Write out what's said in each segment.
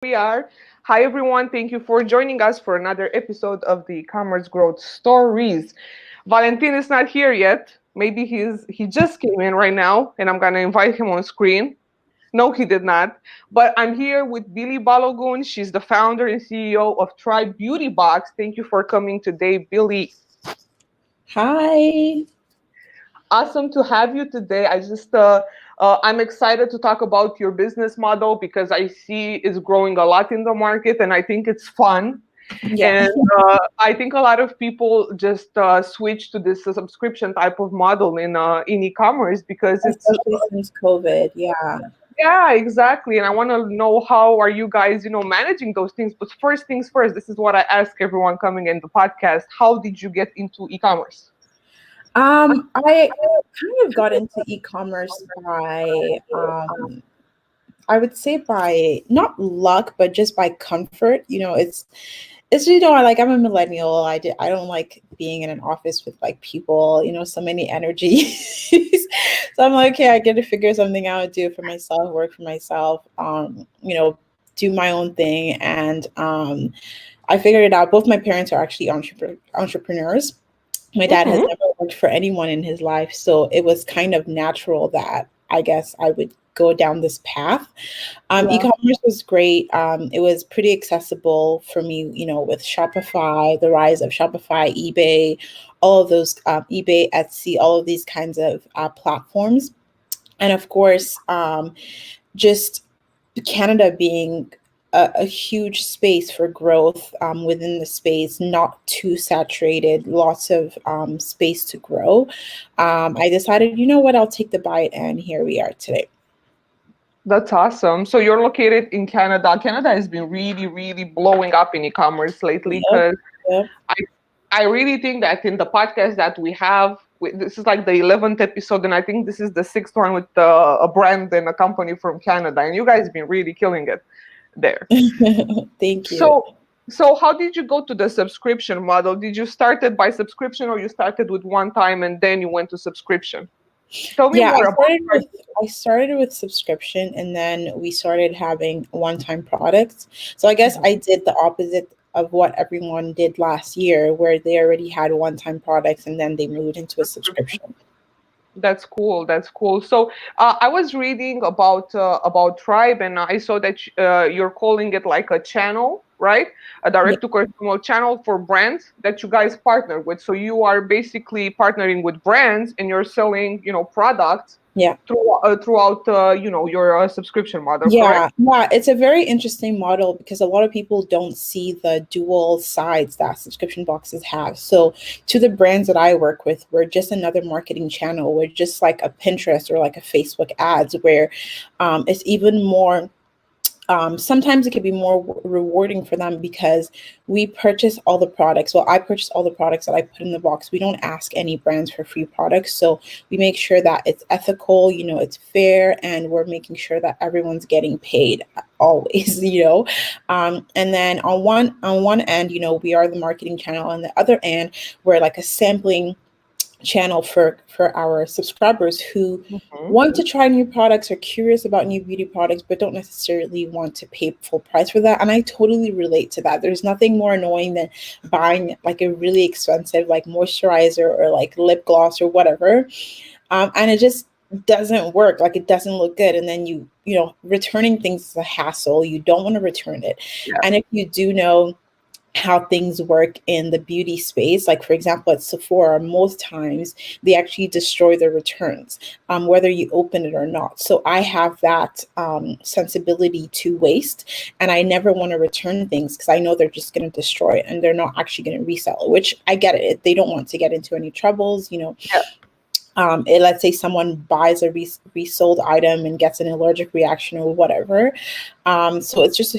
we are. Hi, everyone. Thank you for joining us for another episode of the Ecommerce Growth Stories. Valentin is not here yet. Maybe he just came in right now, and I'm gonna invite him on screen. No, he did not. But I'm here with Bili Balogun. She's the founder and CEO of Tribe Beauty Box. Thank you for coming today, Billy. Hi. Awesome to have you today. I'm excited to talk about your business model because I see it's growing a lot in the market, and I think it's fun. Yeah, And I think a lot of people just switch to this subscription type of model in e-commerce because it's especially since COVID. Yeah. yeah, exactly. And I want to know how are you guys, managing those things. But first things first, this is what I ask everyone coming in the podcast. How did you get into e-commerce? I kind of got into e-commerce by I would say by not luck, but just by comfort. I'm a millennial. I don't like being in an office with like people, so many energies. So I'm like, okay, I get to figure something out, do it for myself, work for myself, do my own thing. And I figured it out. Both my parents are actually entrepreneurs. My dad has Mm-hmm. never worked for anyone in his life, so it was kind of natural that I guess I would go down this path. Yeah. E-commerce was great. It was pretty accessible for me, with Shopify, the rise of Shopify, eBay, all of those, eBay, Etsy, all of these kinds of platforms. And of course, just Canada being a huge space for growth within the space, not too saturated, lots of space to grow. I decided, you know what, I'll take the bite, and here we are today. That's awesome. So you're located in Canada. Canada has been really, really blowing up in e-commerce lately Yep, because yep. I, I really think that in the podcast that we have, this is like the 11th episode, and I think this is the sixth one with a brand and a company from Canada, and you guys been really killing it there. Thank you. So, so how did you go to the subscription model? Did you start it by subscription, or you started with one time and then you went to subscription? Tell me Yeah, more about it. I started with subscription, and then we started having one-time products. So I guess I did the opposite of what everyone did last year, where they already had one-time products and then they moved into a subscription. That's cool. That's cool. So I was reading about Tribe, and I saw that you're calling it like a channel, right? A Yeah. direct to consumer channel for brands that you guys partner with. So you are basically partnering with brands, and you're selling, products Yeah. throughout, your subscription model, correct? Yeah, it's a very interesting model because a lot of people don't see the dual sides that subscription boxes have. So, to the brands that I work with, we're just another marketing channel. We're just like a Pinterest or like a Facebook ads, where it's even more, sometimes it can be more rewarding for them because we purchase all the products. Well, I purchase all the products that I put in the box. We don't ask any brands for free products. So we make sure that it's ethical, it's fair, and we're making sure that everyone's getting paid always, and then on one end, we are the marketing channel. On the other end, we're like a sampling channel for our subscribers who Mhm. want to try new products, or curious about new beauty products, but don't necessarily want to pay full price for that. And I totally relate to that. There's nothing more annoying than buying like a really expensive like moisturizer or like lip gloss or whatever, and it just doesn't work. Like, it doesn't look good, and then returning things is a hassle. You don't want to return it. Yeah. And if you do know how things work in the beauty space. Like, for example, at Sephora, most times they actually destroy their returns, whether you open it or not. So I have that sensibility to waste, and I never want to return things because I know they're just going to destroy it and they're not actually going to resell it, which I get it. They don't want to get into any troubles, Yeah. let's say someone buys a resold item and gets an allergic reaction or whatever. So it's just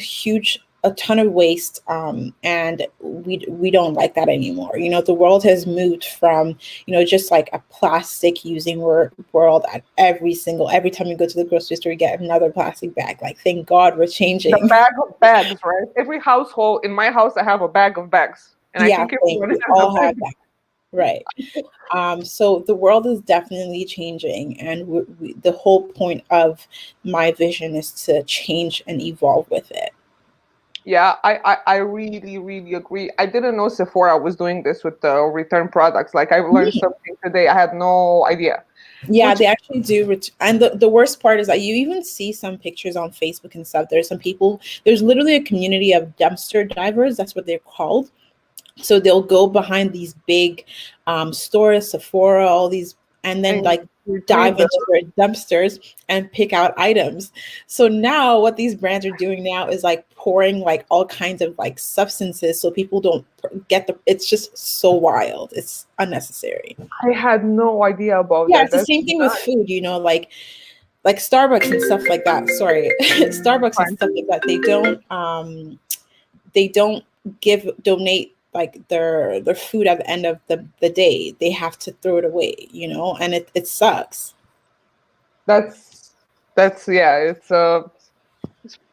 a ton of waste, and we don't like that anymore. The world has moved from just like a plastic using world at every time you go to the grocery store, you get another plastic bag. Like, thank God we're The changing. bag of bags, right? Every household in my house, I have a bag of bags, and I Yeah, think same. everyone We has a all bag. have that. Right. So the world is definitely changing, and the whole point of my vision is to change and evolve with it. Yeah, I really, really agree. I didn't know Sephora was doing this with the return products. Like I learned Mhm. something today. I had no idea. Yeah, Which they actually do. And the worst part is that you even see some pictures on Facebook and stuff. There's some people, there's literally a community of dumpster divers. That's what they're called. So they'll go behind these big stores, Sephora, all these, and then and like retrieve dive the into their dumpsters and pick out items. So now what these brands are doing now is like pouring like all kinds of like substances so people don't get the, it's just so wild. It's unnecessary. I had no idea about Yeah, that. it's the That's same thing with not food, like Starbucks and stuff like that. Sorry. Starbucks and fun. stuff like that. They don't donate like their food at the end of the day. They have to throw it away, and it sucks. That's yeah,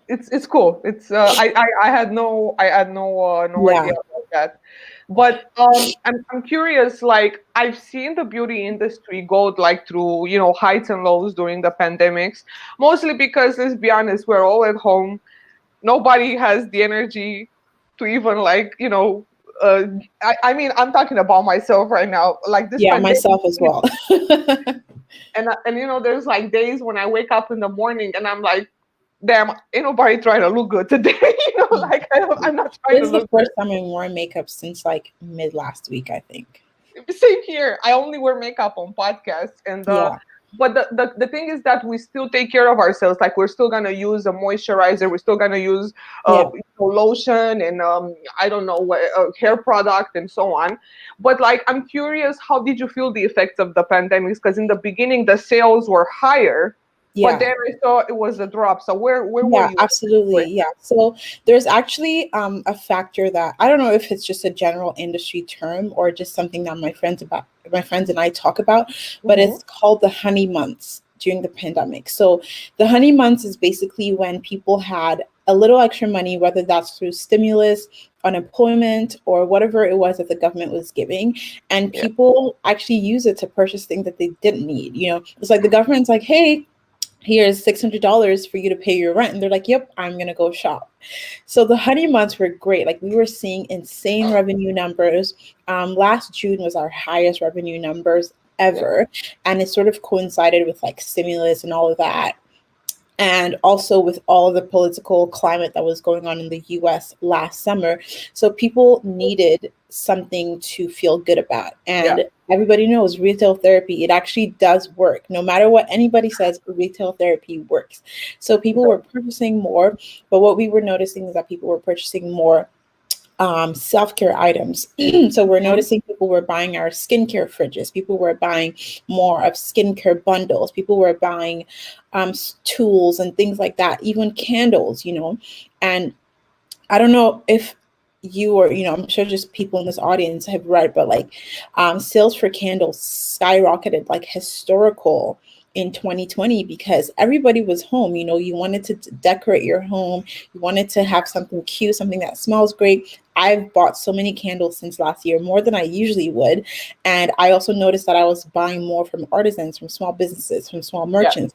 it's cool. It's I had no Yeah. idea about that. But I'm curious. Like I've seen the beauty industry go like through heights and lows during the pandemics. Mostly because let's be honest, we're all at home. Nobody has the energy to even like I mean I'm talking about myself right now. Like this Yeah, pandemic. myself as well. And there's like days when I wake up in the morning and I'm like, damn, ain't nobody trying to look good today. Like I'm not trying This to is the look first time I'm wearing makeup since like mid last week, I think. good. Same here. I only wear makeup on podcasts, and Yeah. but the thing is that we still take care of ourselves. Like we're still gonna use a moisturizer. We're still gonna use Yeah. lotion and I don't know what hair product and so on. But like I'm curious, how did you feel the effects of the pandemic? Because in the beginning the sales were higher, but Yeah. then I saw it was a drop. So where were Yeah, you at this absolutely. point? Yeah. So there's actually a factor that I don't know if it's just a general industry term or just something that my friends and I talk about, but Mm-hmm. it's called the honey months during the pandemic. So the honey months is basically when people had a little extra money, whether that's through stimulus, unemployment, or whatever it was that the government was giving, and Yeah. people actually use it to purchase things that they didn't need. It's like the government's like, hey, here's $600 for you to pay your rent. And they're like, yep, I'm going to go shop. So the honey months were great. Like we were seeing insane revenue numbers. Last June was our highest revenue numbers Yeah. ever. And it sort of coincided with like stimulus and all of that, and also with all of the political climate that was going on in the US last summer. So people needed something to feel good about. Yeah. And everybody knows retail therapy, it actually does work. No matter what anybody says, retail therapy works. So people were purchasing more, but what we were noticing is that people were purchasing more self-care items. So we're Mhm. noticing people were buying our skincare fridges. People were buying more of skincare bundles. People were buying tools and things like that, even candles. And I don't know if you or, I'm sure just people in this audience have read, but like sales for candles skyrocketed like historical in 2020 because everybody was home. You wanted to decorate your home. You wanted to have something cute, something that smells great. I've bought so many candles since last year, more than I usually would. And I also noticed that I was buying more from artisans, from small businesses, from small Yeah. merchants.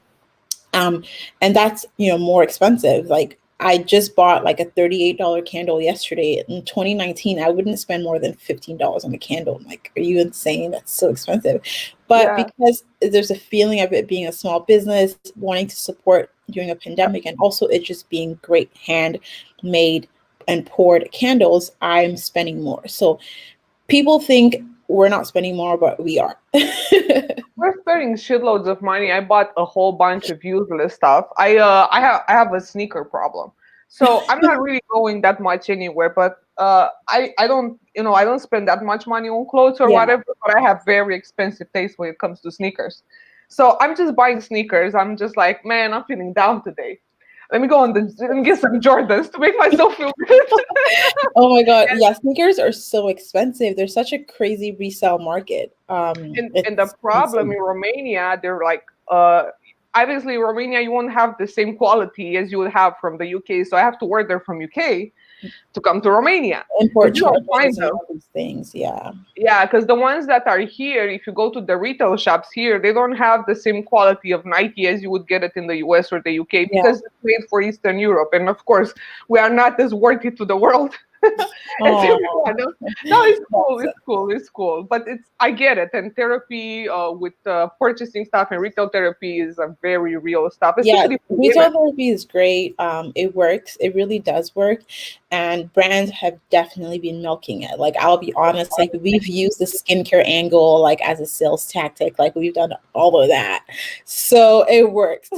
um, and that's more expensive. Like I just bought like a $38 candle yesterday. In 2019, I wouldn't spend more than $15 on a candle. I'm like, are you insane? That's so expensive. But Yeah. because there's a feeling of it being a small business, wanting to support during a pandemic, and also it just being great handmade and poured candles, I'm spending more. So people think we're not spending more, but we are. We're spending shitloads of money. I bought a whole bunch of useless stuff. I have a sneaker problem. So I'm not really going that much anywhere, but I don't I don't spend that much money on clothes or Yeah. whatever, but I have very expensive taste when it comes to sneakers. So I'm just buying sneakers. I'm just like, man, I'm feeling down today. Let me get some Jordans to make myself feel good. Oh my God. Yeah, sneakers are so expensive. They're such a crazy resale market. And the It's problem insane. in Romania, they're like obviously Romania, you won't have the same quality as you would have from the UK. So I have to order from UK to come to Romania. Import Because you don't find charges and them. all these things. Yeah. Yeah, because the ones that are here, if you go to the retail shops here, they don't have the same quality of Nike as you would get it in the US or the UK Yeah. because it's made for Eastern Europe. And of course, we are not as worthy to the world as Oh, everyone else. No, it's cool. that's It's cool. It's cool. But I get it. And therapy with purchasing stuff and retail therapy is a very real stuff, yeah, especially for women. retail therapy is great. It works. It really does work. And brands have definitely been milking it. Like, I'll be honest, like, we've used the skincare angle like as a sales tactic. Like, we've done all of that. So it works.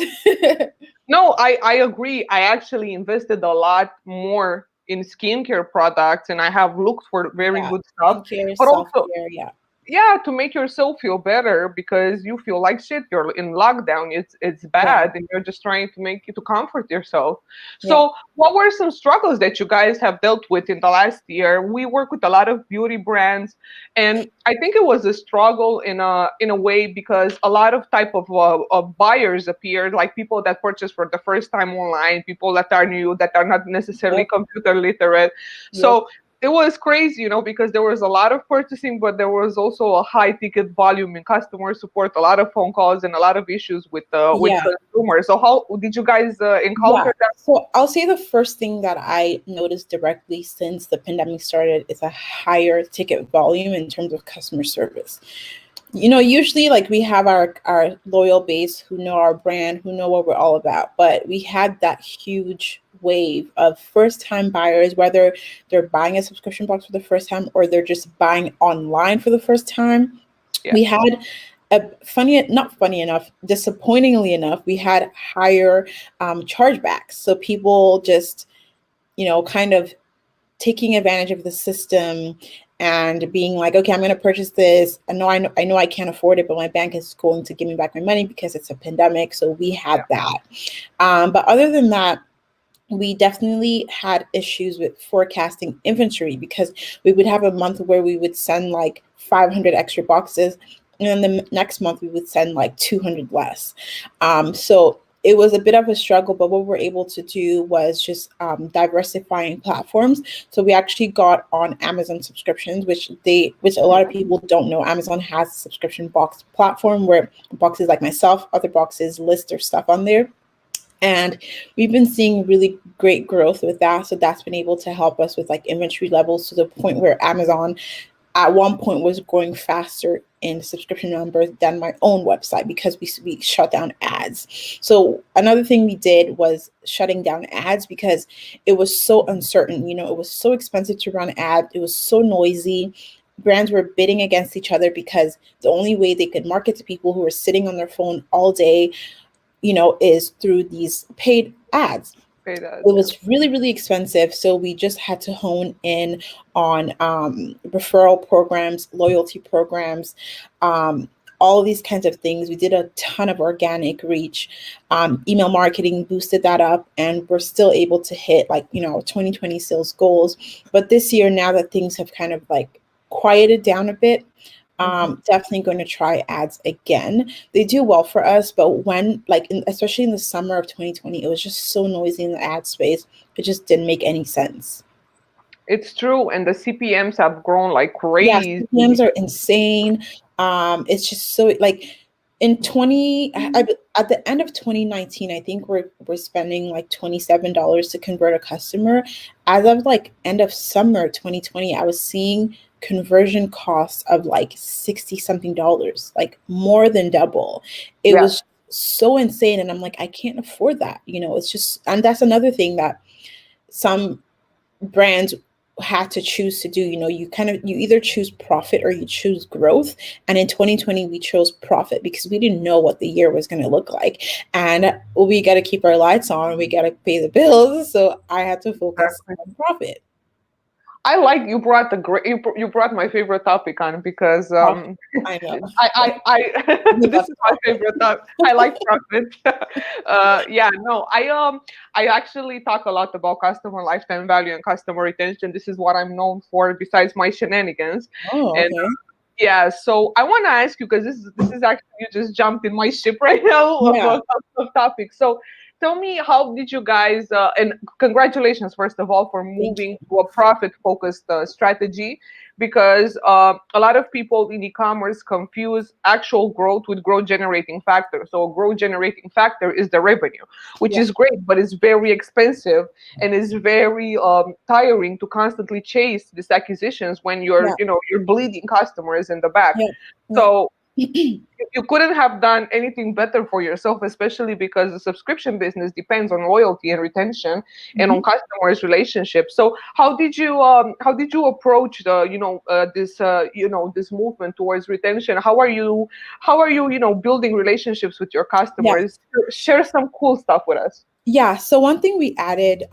No, I agree. I actually invested a lot more in skincare products and I have looked for very Yeah. good stuff. Skincare, But also, self-care, yeah. yeah, to make yourself feel better because you feel like shit. You're in lockdown. It's Yeah. bad, and you're just trying to make it to comfort yourself. Yeah. So, what were some struggles that you guys have dealt with in the last year? We work with a lot of beauty brands, and I think it was a struggle in a way because a lot of type of buyers appeared, like people that purchase for the first time online, people that are new, that are not necessarily Yep. computer literate. Yep. So it was crazy, because there was a lot of purchasing, but there was also a high ticket volume in customer support, a lot of phone calls, and a lot of issues with Yeah. consumers. So how did you guys Yeah. encounter that? So I'll say the first thing that I noticed directly since the pandemic started is a higher ticket volume in terms of customer service. Usually, like, we have our loyal base who know our brand, who know what we're all about, but we had that huge wave of first time buyers, whether they're buying a subscription box for the first time or they're just buying online for the first time. Yeah. We had not funny enough, disappointingly enough, we had higher chargebacks. So people just, kind of taking advantage of the system and being like, okay, I'm going to purchase this. I know I can't afford it, but my bank is going to give me back my money because it's a pandemic. So we had that. But other than that, we definitely had issues with forecasting inventory because we would have a month where we would send like 500 extra boxes, and then the next month we would send like 200 less. So it was a bit of a struggle, but what we're able to do was just diversifying platforms. So we actually got on Amazon subscriptions, which a lot of people don't know. Amazon has a subscription box platform where boxes like myself, other boxes list their stuff on there. And we've been seeing really great growth with that. So that's been able to help us with like inventory levels to the point where Amazon at one point was growing faster in subscription numbers than my own website because we shut down ads. So another thing we did was shutting down ads because it was so uncertain. It was so expensive to run ads. It was so noisy. Brands were bidding against each other because the only way they could market to people who were sitting on their phone all day, is through these paid ads. Paid ads, It was really, really expensive. So we just had to hone in on referral programs, loyalty programs, all of these kinds of things. We did a ton of organic reach, email marketing boosted that up, and we're still able to hit 2020 sales goals. But this year, now that things have kind of like quieted down a bit, definitely going to try ads again. They do well for us, but when especially in the summer of 2020, it was just so noisy in the ad space. It just didn't make any sense. It's true, and the CPMs have grown like Yeah, crazy. CPMs are insane. It's just so like in 20 at the end of 2019, I think we're spending like $27 to convert a customer. As of like end of summer 2020, I was seeing conversion costs of like 60 something dollars, like more than double. It Yeah. was so insane, and I'm like, I can't afford that. It's just, and that's another thing that some brands had to choose to do. You either choose profit or you choose growth. And in 2020, we chose profit because we didn't know what the year was going to look like. And we got to keep our lights on. We got to pay the bills. So I had to focus on profit. I like you brought you brought my favorite topic on because Profit. I know. this is my favorite topic. I like profit. Yeah, no, I actually talk a lot about customer lifetime value and customer retention. This is what I'm known for besides my shenanigans. Oh, And okay. Yeah, so I want to ask you, because this is actually, you just jumped in my ship right now Yeah, of topics. So tell me, how did you guys, and congratulations first of all for thank moving you. to a profit focused strategy, because a lot of people in e-commerce confuse actual growth with growth generating factor. So a growth generating factor is the revenue, which Yeah, is great, but it's very expensive and it's very tiring to constantly chase these acquisitions when you're, yeah, you're bleeding customers in the back. yeah, yeah. So you couldn't have done anything better for yourself, especially because the subscription business depends on loyalty and retention and on Mhm. customers relationships. So how did you approach the this this movement towards retention? How are you building relationships with your Yeah. customers? Share some cool stuff with us. Yeah, so one thing we added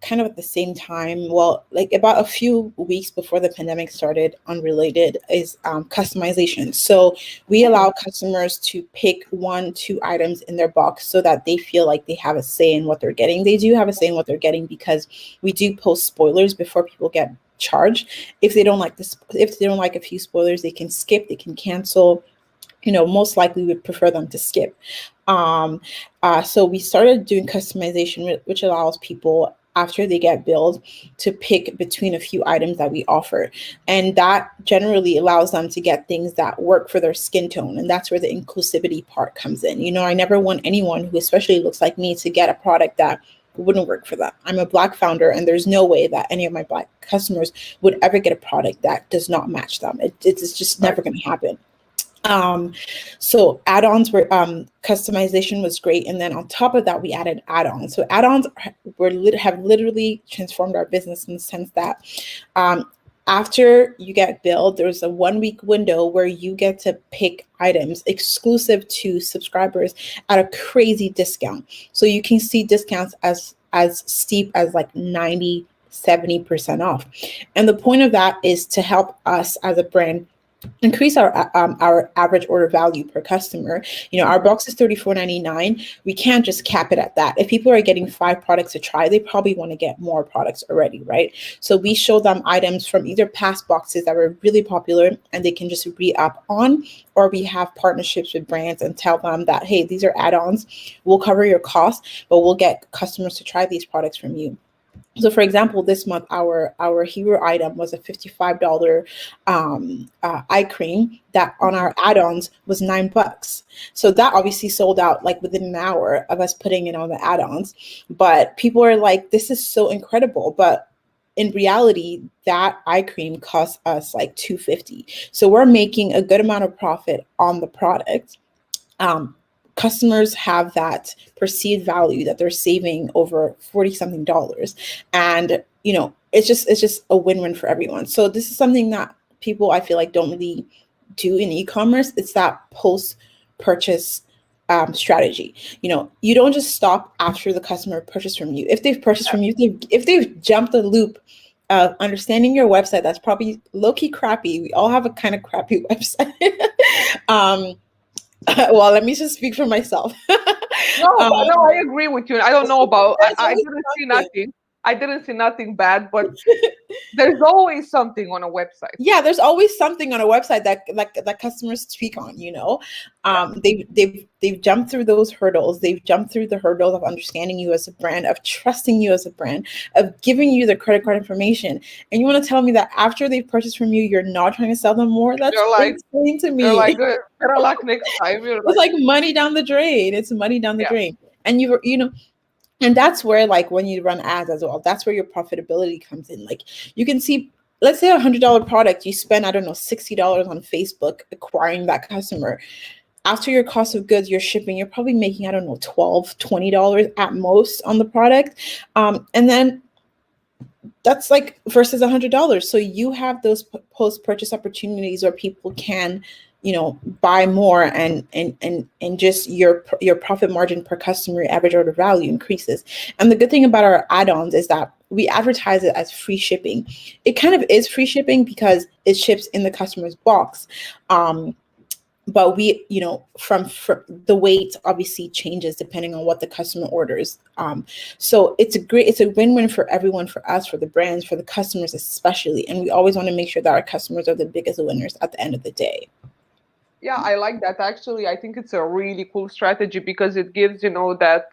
kind of at the same time, well, like about a few weeks before the pandemic started, unrelated, is customization. So we allow customers to pick 1, 2 items in their box so that they feel like they have a say in what they're getting. They do have a say in what they're getting because we do post spoilers before people get charged. If they don't like this, if they don't like a few spoilers, they can skip, they can cancel. Most likely would prefer them to skip. Um, so we started doing customization, which allows people after they get billed to pick between a few items that we offer. And that generally allows them to get things that work for their skin tone. And that's where the inclusivity part comes in. I never want anyone who especially looks like me to get a product that wouldn't work for them. I'm a Black founder, and there's no way that any of my Black customers would ever get a product that does not match them. It's just Right. never going to happen. Um, so add-ons were customization was great, and then on top of that, we added add-ons. So add-ons have literally transformed our business in the sense that um, after you get billed, there's a 1 week window where you get to pick items exclusive to subscribers at a crazy discount. So you can see discounts as steep as like 90-70% off. And the point of that is to help us as a brand increase our average order value per customer. Our box is $34.99. We can't just cap it at that. If people are getting 5 products to try, they probably want to get more products already, right? So we show them items from either past boxes that were really popular and they can just re-up on, or we have partnerships with brands and tell them that, hey, these are add-ons. We'll cover your costs, but we'll get customers to try these products from you. So, for example, this month our hero item was a $55 eye cream that on our add-ons was $9. So that obviously sold out like within an hour of us putting it on the add-ons. But people are like, "This is so incredible!" But in reality, that eye cream cost us like $2.50. So we're making a good amount of profit on the product. um, Customers have that perceived value that they're saving over 40 something dollars, and it's just a win-win for everyone. So this is something that people, I feel like, don't really do in e-commerce. It's that post purchase strategy. You don't just stop after the customer purchased from you. If they've purchased from you, if they've jumped the loop of understanding your website, that's probably low-key crappy. We all have a kind of crappy website. um, well, let me just speak for myself. No, but no, I um, agree with you. I don't know about. I, there's I always didn't see something. nothing. I didn't see nothing bad, but there's always something on a website. Yeah, there's always something on a website that that customers speak on. Yeah, They've jumped through those hurdles. They've jumped through the hurdles of understanding you as a brand, of trusting you as a brand, of giving you the credit card information. And you want to tell me that after they've purchased from you, you're not trying to sell them more? That's you're like insane to you're me. like better luck next time. You're It's like, like money down the drain. It's money down the yeah, drain. And and that's where, like, when you run ads as well, that's where your profitability comes in. Like, you can see, let's say $100 product, you spend, I don't know, $60 on Facebook acquiring that customer. After your cost of goods, your shipping, you're probably making, I don't know, $12, $20 at most on the product. And then that's like versus $100. So you have those post purchase opportunities where people can, buy more, and just your profit margin per customer, average order value increases. And the good thing about our add-ons is that we advertise it as free shipping. It kind of is free shipping because it ships in the customer's box. but we, from the weight obviously changes depending on what the customer orders. So it's a win-win for everyone, for us, for the brands, for the customers especially, and we always want to make sure that our customers are the biggest winners at the end of the day. Yeah, I like that. Actually, I think it's a really cool strategy because it gives, that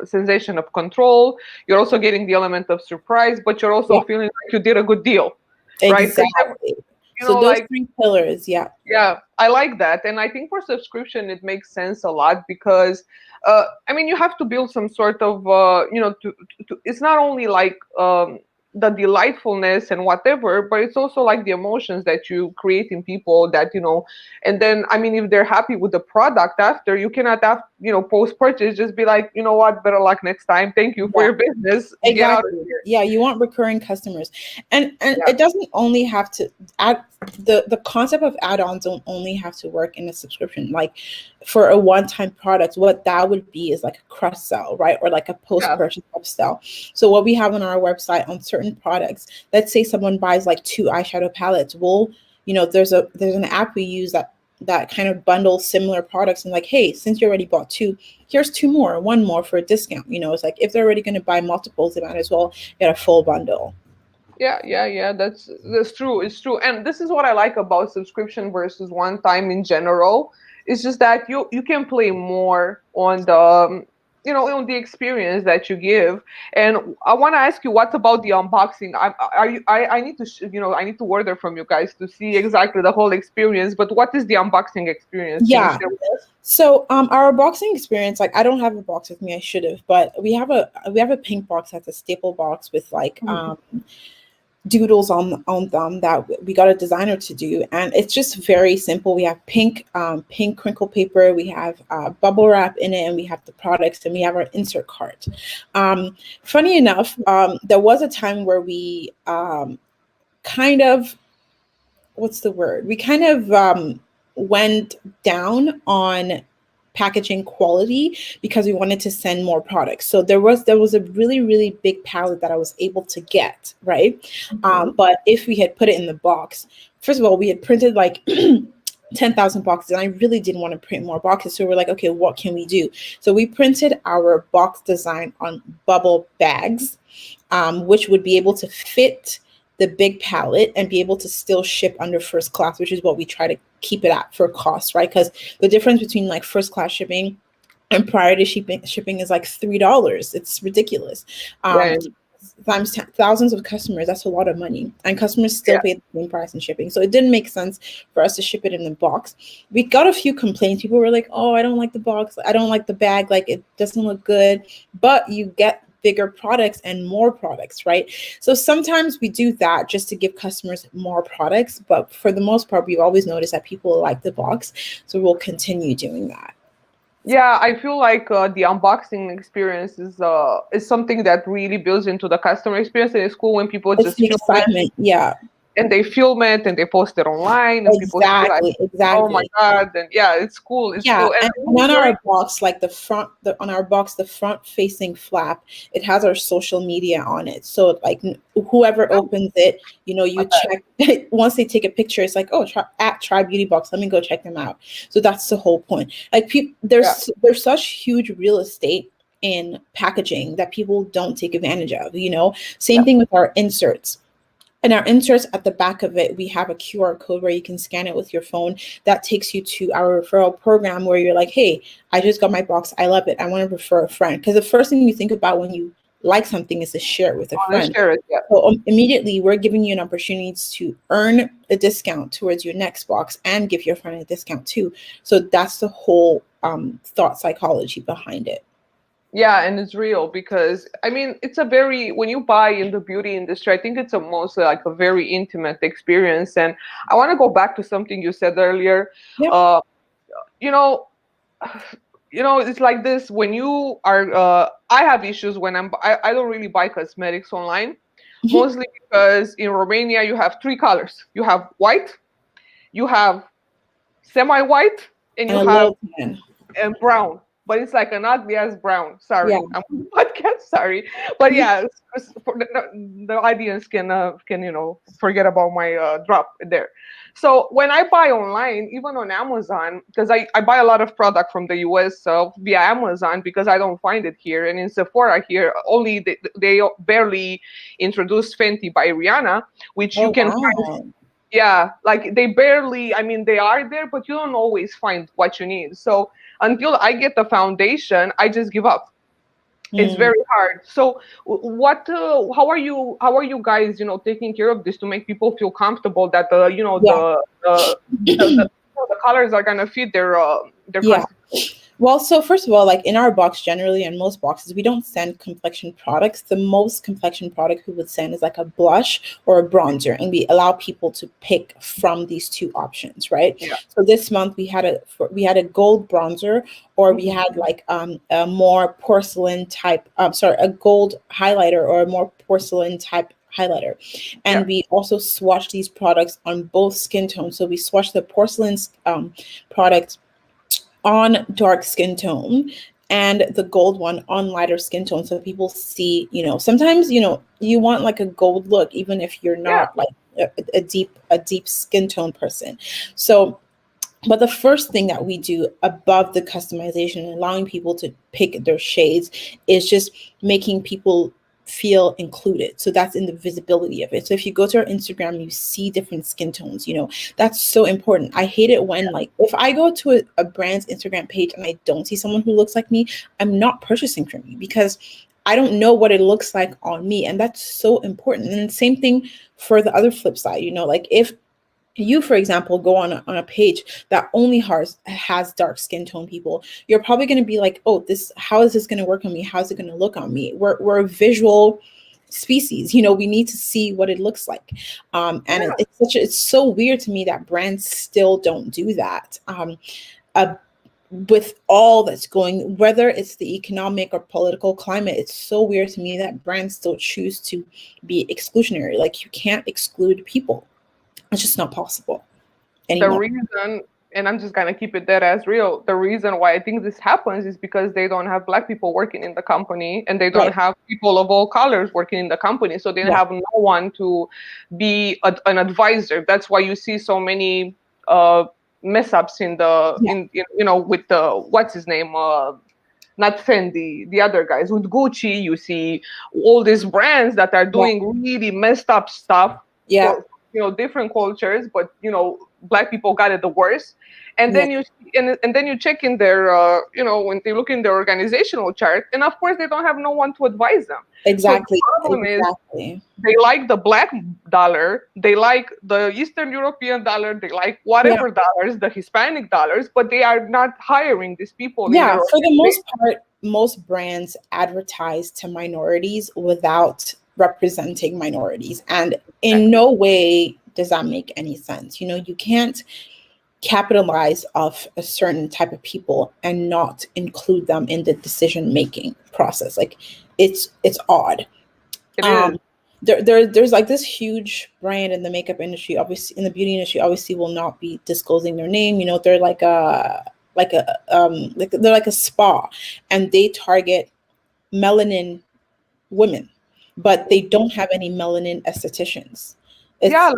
sensation of control. You're also getting the element of surprise, but you're also Yeah, feeling like you did a good deal, right? 'Cause, exactly. So those like, three pillars, yeah. yeah, I like that. And I think for subscription, it makes sense a lot because, I mean, you have to build some sort of, it's not only like the delightfulness and whatever, but it's also like the emotions that you create in people that, and then, I mean, if they're happy with the product after, you cannot have, post purchase, just be like, you know what, better luck next time. Thank you for Yeah. your business. Get out of Exactly. here. Yeah, you want recurring customers. And Yeah. it doesn't only have to add the concept of add-ons don't only have to work in a subscription. Like for a one-time product, what that would be is like a cross sell, right? Or like a Yeah. post-purchase upsell. So what we have on our website on certain products, let's say someone buys like 2 eyeshadow palettes, there's an app we use that kind of bundles similar products and like, hey, since you already bought 2, here's 2 more, 1 more for a discount. It's like if they're already going to buy multiples, they might as well get a full bundle. Yeah. That's true. It's true. And this is what I like about subscription versus one time in general. It's just that you can play more on the on the experience that you give. And I want to ask you, what about the unboxing? I need to I need to order from you guys to see exactly the whole experience. But what is the unboxing experience? Can you Yeah. share with us? So our boxing experience, like I don't have a box with me, I should have, but we have a pink box that's a staple box with like doodles on them that we got a designer to do, and it's just very simple. We have pink crinkle paper, we have bubble wrap in it, and we have the products, and we have our insert cart. Funny enough, there was a time where we kind of what's the word? We kind of went down on packaging quality because we wanted to send more products. So there was a really big palette that I was able to get, right? Mhm. But if we had put it in the box, first of all, we had printed like 10,000 boxes, and I really didn't want to print more boxes. So we're like, okay, what can we do? So we printed our box design on bubble bags, which would be able to fit the big pallet and be able to still ship under first class, which is what we try to keep it at for cost, right? Because the difference between like first class shipping and priority shipping is like $3. It's ridiculous. Yeah. Times thousands of customers, that's a lot of money, and customers still Yeah. pay the same price in shipping. So it didn't make sense for us to ship it in the box. We got a few complaints. People were like, oh, I don't like the box, I don't like the bag, like it doesn't look good. But you get bigger products and more products, right? So sometimes we do that just to give customers more products, but for the most part, we've always noticed that people like the box, so we'll continue doing that. Yeah, I feel like the unboxing experience is something that really builds into the customer experience, and it's cool when people It's just the film it excitement. Yeah, and they film it and they post it online, and people see like, exactly, oh my exactly. god, and yeah, it's cool, it's Yeah, cool, and and on our box, like on our box, the front facing flap, it has our social media on it. So like whoever opens it, you check once they take a picture. It's like, oh, Try Beauty Box. Let me go check them out. So that's the whole point. Like yeah, there's such huge real estate in packaging that people don't take advantage of. Same yeah. thing with our inserts. And our inserts at the back of it, we have a QR code where you can scan it with your phone. That takes you to our referral program where you're like, hey, I just got my box. I love it. I want to refer a friend. Because the first thing you think about when you like something is to share it with a I want to friend. share it. Yeah. So immediately we're giving you an opportunity to earn a discount towards your next box and give your friend a discount too. So that's the whole thought psychology behind it. Yeah, and it's real because I mean it's a very when you buy in the beauty industry, I think it's a mostly like a very intimate experience. And I want to go back to something you said earlier. Yep. Uh, you know, it's like this when you are. I have issues when I don't really buy cosmetics online, Mhm. mostly because in Romania you have 3 colors. You have white, you have semi-white, and And you a have little tan. and brown. but it's like an ugly ass brown. Yeah. Sorry, I'm on the podcast. Sorry, but yeah, for the audience can forget about my drop there. So when I buy online, even on Amazon, because I buy a lot of product from the US via Amazon because I don't find it here, and in Sephora here only they barely introduced Fenty by Rihanna, which you Oh can find. wow. Yeah, like they barely, I mean, they are there, but you don't always find what you need. So until I get the foundation, I just give up. It's Mm. very hard. So how are you guys, taking care of this to make people feel comfortable that Yeah. the colors are gonna fit their Yeah. customers? Well, so first of all, like in our box, generally, and most boxes, we don't send complexion products. The most complexion product we would send is like a blush or a bronzer, and we allow people to pick from these two options, right? Yeah. So this month we had a gold bronzer, or we had like a more porcelain type, sorry, a gold highlighter or a more porcelain type highlighter. Yeah. And we also swatch these products on both skin tones. So we swatch the porcelain product on dark skin tone and the gold one on lighter skin tone, so people see, sometimes you want like a gold look even if you're Yeah. not like a deep skin tone person. So but the first thing that we do above the customization and allowing people to pick their shades is just making people feel included. So that's in the visibility of it. So if you go to our Instagram, you see different skin tones, that's so important. I hate it when, like, if I go to a brand's Instagram page and I don't see someone who looks like me, I'm not purchasing from you because I don't know what it looks like on me. And that's so important. And same thing for the other flip side, like if you, for example, go on a page that only has dark skin tone people, you're probably going to be like, oh, how is this going to work on me? How's it going to look on me? We're a visual species, we need to see what it looks like. And Yeah. it's so weird to me that brands still don't do that. Uh, with all that's going, whether it's the economic or political climate, it's so weird to me that brands still choose to be exclusionary. Like, you can't exclude people. It's just not possible The anymore. reason, and I'm just gonna keep it dead as real, the reason why I think this happens is because they don't have black people working in the company, and they don't Right. have people of all colors working in the company, so they Yeah. have no one to be an advisor. That's why you see so many mess ups in the Yeah. with the what's his name, not Fendi, the other guys with Gucci. You see all these brands that are Yeah. doing really messed up stuff Yeah. for different cultures, but black people got it the worst. And Yeah. then and then you check in their when they look in their organizational chart, and of course they don't have no one to advise them. So the Exactly. problem is Exactly. they like the black dollar, they like the Eastern European dollar, they like Yeah. whatever dollars, the Hispanic dollars, but they are not hiring these people in Yeah. their For the most organization. part, most brands advertise to minorities without representing minorities. And in no way does that make any sense. You can't capitalize off a certain type of people and not include them in the decision making process. Like, it's odd. It is. um there's like this huge brand in the makeup industry, obviously in the beauty industry, obviously will not be disclosing their name. They're like they're like a spa, and they target melanin women, but they don't have any melanin estheticians. Yeah, it's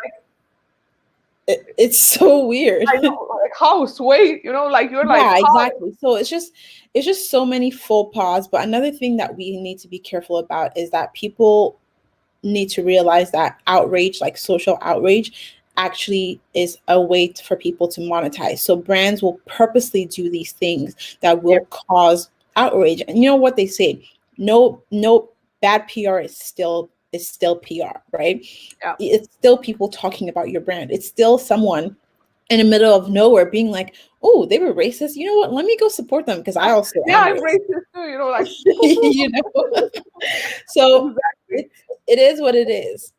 like it's so weird. I know, like how sway, like you're like Yeah, how. exactly. So it's just so many faux pas. But another thing that we need to be careful about is that people need to realize that outrage, like social outrage, actually is a way for people to monetize. So brands will purposely do these things that Yeah, will cause outrage. And you know what they say? No, bad PR is still PR, right? yeah, It's still people talking about your brand. It's still someone in the middle of nowhere being like, oh, they were racist. You know what? Let me go support them because I also yeah. am I'm racist. racist too. Like you know? So exactly. it is what it is.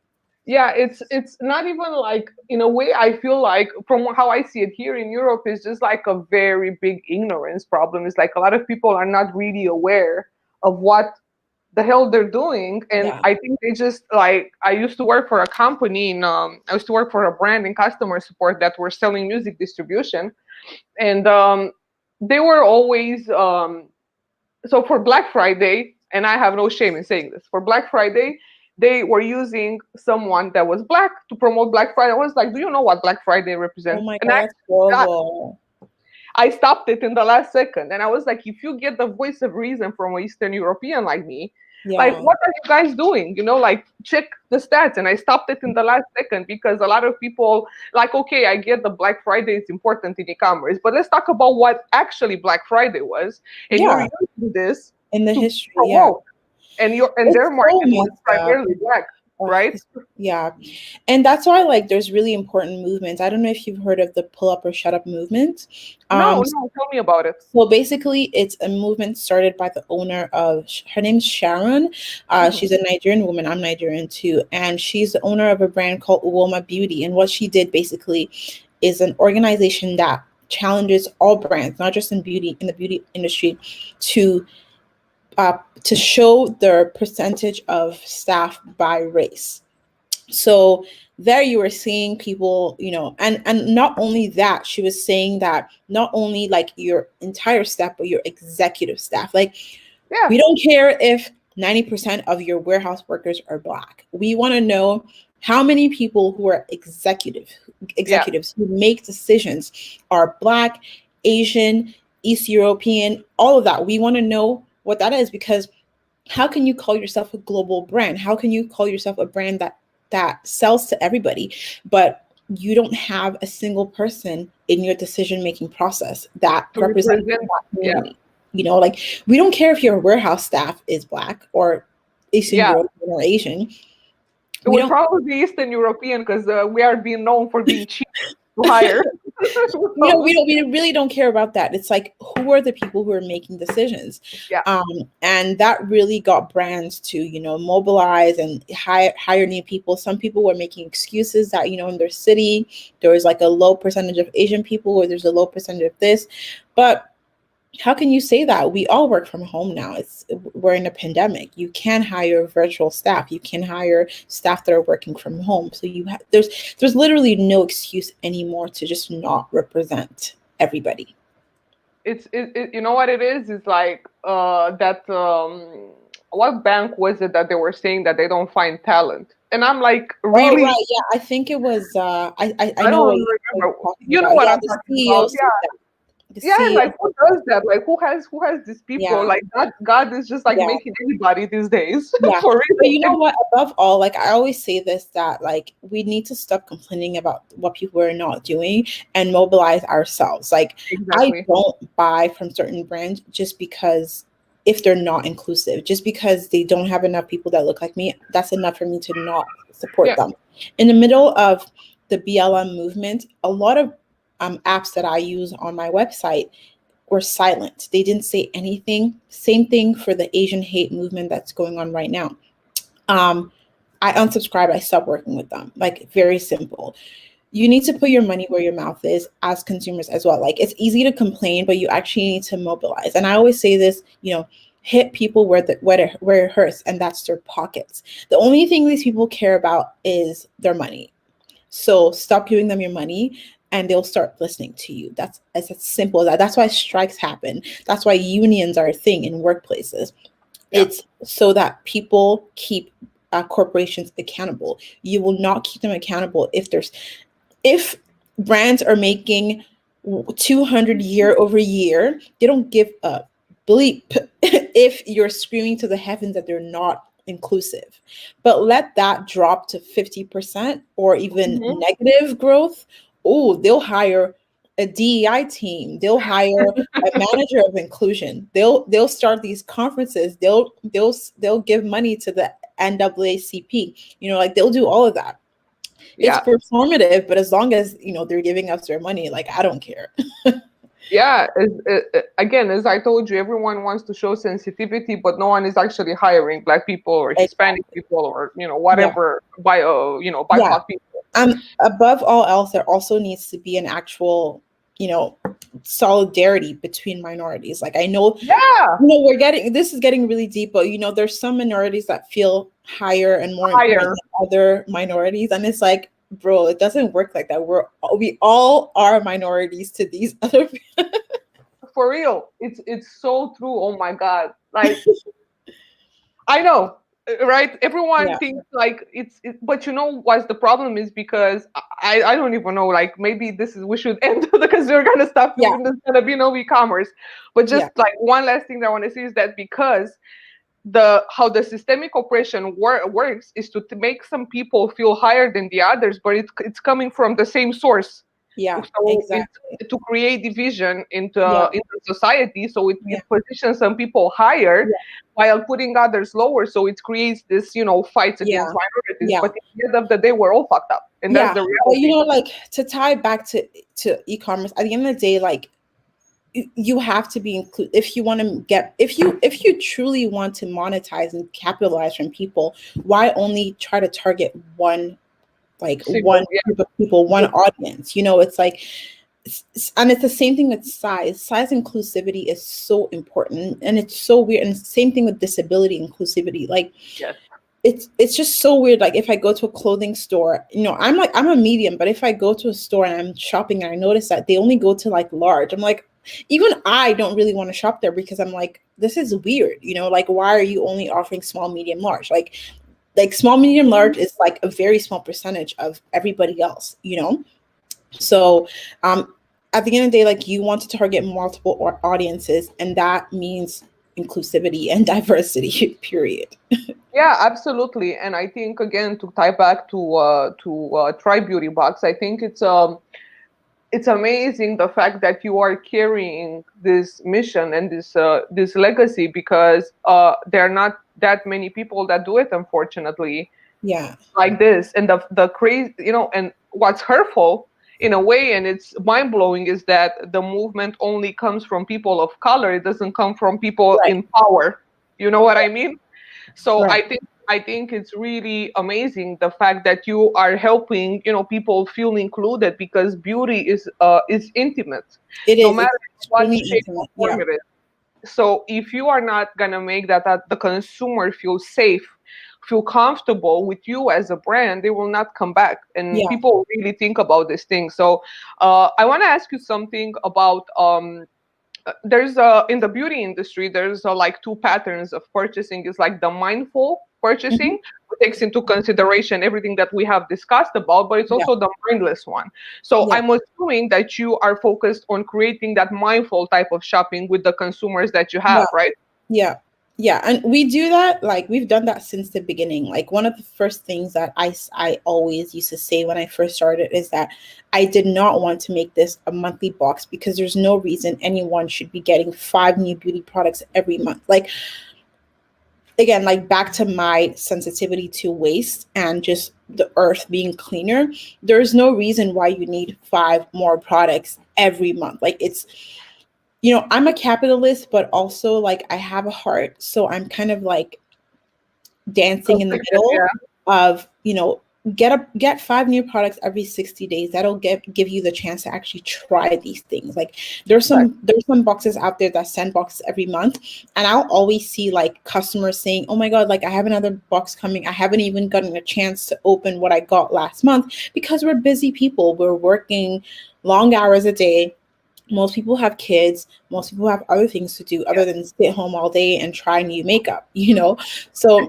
Yeah, it's not even like, in a way, I feel like from how I see it here in Europe is just like a very big ignorance problem. It's like a lot of people are not really aware of what the hell they're doing, and Yeah. I think they just, like, I used to work for a company in I used to work for a brand in customer support that were selling music distribution, and they were always So for Black Friday, and I have no shame in saying this, for Black Friday, they were using someone that was black to promote Black Friday. I was like, do you know what Black Friday Oh represents? my And God, that's horrible. I stopped it in the last second. And I was like, if you get the voice of reason from an Eastern European like me, like, Yeah. what are you guys doing? Like, check the stats. And I stopped it in the last second because a lot of people, like, okay, I get the Black Friday is important in e-commerce, but let's talk about what actually Black Friday was. And you're Yeah. using this In the to history. Yeah. promote. And It's their so market was messed up. primarily black, Ugh, right? yeah. And that's why like there's really important movements. I don't know if you've heard of the pull up or shut up movement. No, no, tell me about it. So basically it's a movement started by the owner of her name's Sharon. Mhm. She's a Nigerian woman. I'm Nigerian too. And she's the owner of a brand called Uoma Beauty. And what she did basically is an organization that challenges all brands, not just in the beauty industry, to to show their percentage of staff by race. So there you were seeing people, and not only that, she was saying that not only like your entire staff, but your executive staff. Like, Yeah, we don't care if 90% of your warehouse workers are black. We want to know how many people who are yeah, executives who make decisions are black, Asian, East European, all of that. We want to know what that is, because how can you call yourself a global brand? How can you call yourself a brand that sells to everybody, but you don't have a single person in your decision making process that to represents represent. that Yeah, community? Like, we don't care if your warehouse staff is black or Eastern yeah. European or Asian. It We would don't probably be Eastern European because we are being known for being cheap to hire. So, we really don't care about that. It's like, who are the people who are making decisions? yeah, um, and that really got brands to mobilize and hire new people. Some people were making excuses that in their city there was like a low percentage of Asian people, or there's a low percentage of this. But how can you say that? We all work from home now. We're in a pandemic. You can hire virtual staff. You can hire staff that are working from home. So there's literally no excuse anymore to just not represent everybody. you know what it is? It's like that. What bank was it that they were saying that they don't find talent? And I'm like, Oh really? right, yeah. I think it was. I I know don't what you're remember. talking You know about. what Yeah, I'm the talking CEO about? said that. The Yeah, and CEO like who said that. does that? Like who has these people? Yeah, Like God is just like yeah. making anybody these days Yeah. for But real. you know what? Above all, like I always say this, that like we need to stop complaining about what people are not doing and mobilize ourselves. Like, I Exactly. don't buy from certain brands just because, if they're not inclusive, just because they don't have enough people that look like me, that's enough for me to not support Yeah. them. In the middle of the BLM movement, a lot of apps that I use on my website were silent. They didn't say anything. Same thing for the Asian hate movement that's going on right now. Um, I unsubscribe. I stopped working with them. Like, very simple. You need to put your money where your mouth is as consumers as well. Like, it's easy to complain, but you actually need to mobilize. And I always say this, hit people where it hurts, and that's their pockets. The only thing these people care about is their money. So stop giving them your money and they'll start listening to you. That's as simple as that. That's why strikes happen. That's why unions are a thing in workplaces. Yeah. It's so that people keep corporations accountable. You will not keep them accountable if brands are making 200 year over year. They don't give a bleep if you're screaming to the heavens that they're not inclusive. But let that drop to 50% or even Hmm. negative growth. Oh, they'll hire a DEI team. They'll hire a manager of inclusion. They'll start these conferences. They'll give money to the NAACP. Like, they'll do all of that. It's Yeah. performative, but as long as they're giving us their money, like, I don't care. Yeah. Again, as I told you, everyone wants to show sensitivity, but no one is actually hiring black people or Hispanic Exactly. people or Yeah, whatever by yeah. BIPOC people. Above all else, there also needs to be an actual, you know, solidarity between minorities. Like, I know, Yeah. this is getting really deep, but there's some minorities that feel higher and more important Higher. than other minorities, and it's like, bro, it doesn't work like that. We all are minorities to these other. for real. It's so true. Oh my God. Like, I know, right? Everyone Yeah, thinks like but you know what's the problem is because I don't even know. Like maybe this is we should end because we're gonna stop yeah, filming. There's gonna be no e-commerce. But yeah, just like one last thing that I want to say is that because the how the systemic oppression works is to make some people feel higher than the others, but it's coming from the same source. yeah, So it's exactly. to create division Yeah, into society. So yeah, it positions some people higher yeah, while putting others lower. So it creates this, fights against yeah, minorities. yeah. But at the end of the day, we're all fucked up, and that's Yeah, the but reality. like to tie back to e-commerce, at the end of the day, like you have to be included if you want to get if you truly want to monetize and capitalize from people. Why only try to target one Single, yeah, group of people, one audience? It's like and it's the same thing with size inclusivity is so important, and it's so weird. And same thing with disability inclusivity. Like yes, it's just so weird. Like if I go to a clothing store, I'm a medium, but if I go to a store and I'm shopping and I notice that they only go to like large, I'm like, even I don't really want to shop there because I'm like, this is weird, like why are you only offering small, medium, large? Like small, medium, large is like a very small percentage of everybody else. So at the end of the day, like you want to target multiple audiences, and that means inclusivity and diversity, period. yeah, absolutely. And I think again to tie back to Try Beauty Box, I think it's amazing the fact that you are carrying this mission and this legacy because there are not that many people that do it, unfortunately, Yeah. like this. And the crazy, and what's hurtful in a way, and it's mind blowing, is that the movement only comes from people of color. It doesn't come from people Right. in power. You know what I mean? So Right. I think it's really amazing the fact that you are helping, people feel included because beauty is intimate, It no is. matter It's what extremely shape or intimate. form Yeah. it is. So if you are not gonna make that the consumer feel safe, feel comfortable with you as a brand, they will not come back. And Yeah. people really think about this thing. So I want to ask you something about there's in the beauty industry there's like two patterns of purchasing. Is like the mindful Hmm. purchasing, which takes into consideration everything that we have discussed about, but it's Yeah. also the mindless one. So Yeah. I'm assuming that you are focused on creating that mindful type of shopping with the consumers that you Yeah. have, right? Yeah. Yeah. And we do that. Like we've done that since the beginning. Like one of the first things that I always used to say when I first started is that I did not want to make this a monthly box because there's no reason anyone should be getting 5 new beauty products every month. Like again, like back to my sensitivity to waste and just the earth being cleaner, there's no reason why you need 5 more products every month. Like I'm a capitalist, but also like I have a heart. So I'm kind of like dancing in the Conflicted, middle yeah. of, get 5 new products every 60 days. That'll give you the chance to actually try these things. Like Right. there's some boxes out there that send boxes every month, and I'll always see like customers saying, oh my god, like I have another box coming, I haven't even gotten a chance to open what I got last month, because we're busy people, we're working long hours a day. Most people have kids, most people have other things to do Yeah. other than sit home all day and try new makeup. So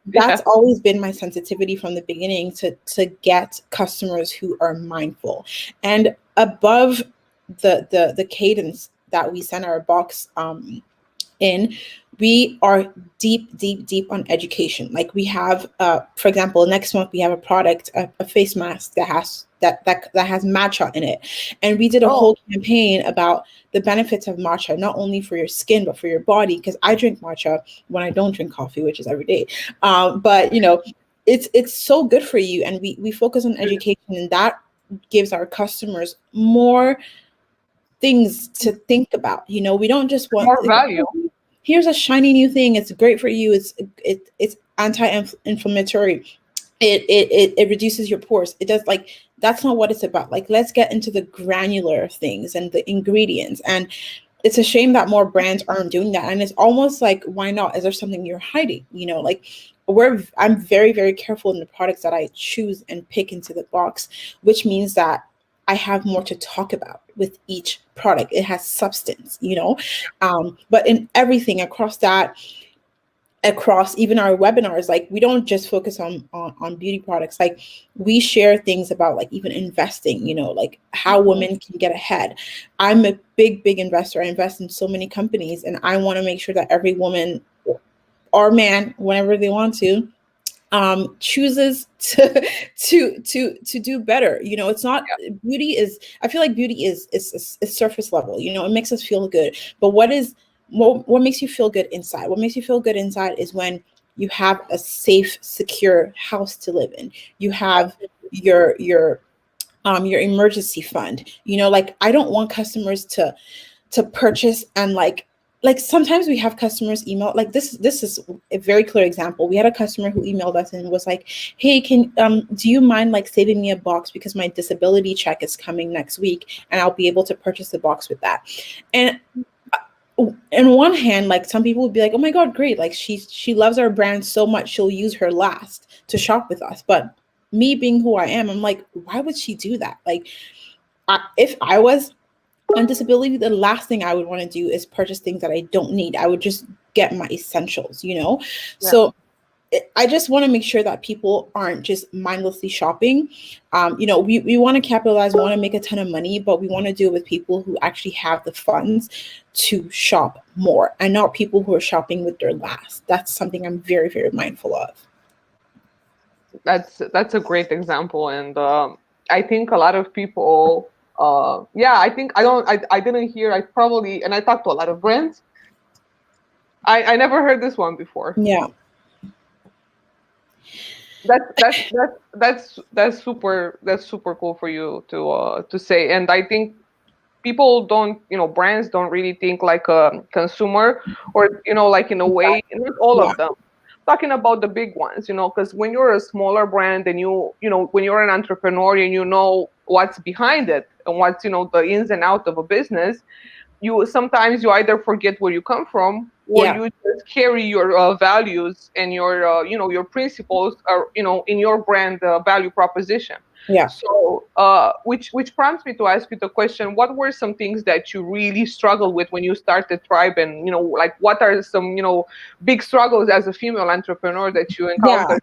that's Yeah. always been my sensitivity from the beginning, to get customers who are mindful. And above the cadence that we send our box in, we are deep on education. Like we have for example, next month we have a product, a face mask that has matcha in it, and we did a Oh, whole campaign about the benefits of matcha, not only for your skin but for your body, because I drink matcha when I don't drink coffee, which is every day. But it's so good for you, and we focus on education, and that gives our customers more things to think about. We don't just want, more value. here's a shiny new thing, it's great for you, it's anti-inflammatory, it reduces your pores. It does, like, that's not what it's about. Like, let's get into the granular things and the ingredients. And it's a shame that more brands aren't doing that. And it's almost like, why not? Is there something you're hiding? Like, I'm very, very careful in the products that I choose and pick into the box, which means that I have more to talk about with each product. It has substance, you know. But in everything across that, across even our webinars, like we don't just focus on beauty products. Like we share things about like even investing, you know, like how women can get ahead. I'm a big investor. I invest in so many companies, and I want to make sure that every woman or man, whenever they want to, chooses to do better. You know, it's not, beauty is, I feel like beauty is surface level. You know, it makes us feel good, but what makes you feel good inside? What makes you feel good inside is when you have a safe, secure house to live in. You have your emergency fund. You know, like I don't want customers to purchase and like sometimes we have customers email, like this is a very clear example. We had a customer who emailed us and was like, hey, can do you mind like saving me a box because my disability check is coming next week and I'll be able to purchase the box with that. And in one hand, like some people would be like, oh my god, great, like she loves our brand so much she'll use her last to shop with us. But me being who I am, I'm like, why would she do that? Like if I was on disability, the last thing I would want to do is purchase things that I don't need. I would just get my essentials, you know? Yeah. So I just want to make sure that people aren't just mindlessly shopping. You know, we want to capitalize, we want to make a ton of money, but we want to do it with people who actually have the funds to shop more and not people who are shopping with their last. That's something I'm very mindful of. That's a great example, and I think a lot of people. Yeah, I think I didn't hear. I probably, and I talked to a lot of brands. I never heard this one before. Yeah. That's super cool for you to say, and I think people don't, brands don't really think like a consumer, or like in a way, not all Yeah. of them. Talking about the big ones, because when you're a smaller brand and when you're an entrepreneur and you know what's behind it and what's the ins and out of a business, you sometimes you either forget where you come from, or Yeah. you just carry your values and your your principles are in your brand value proposition. Yeah. So which prompts me to ask you the question, what were some things that you really struggled with when you started Tribe, and like what are some big struggles as a female entrepreneur that you Yeah. encountered?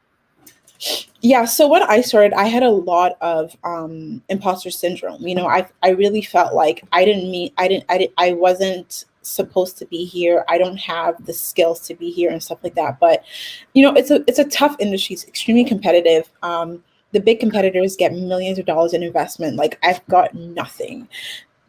Yeah, so when I started, I had a lot of imposter syndrome. You know, I really felt like I wasn't supposed to be here. I don't have the skills to be here and stuff like that. But you know, it's a tough industry. It's extremely competitive. The big competitors get millions of dollars in investment. Like I've got nothing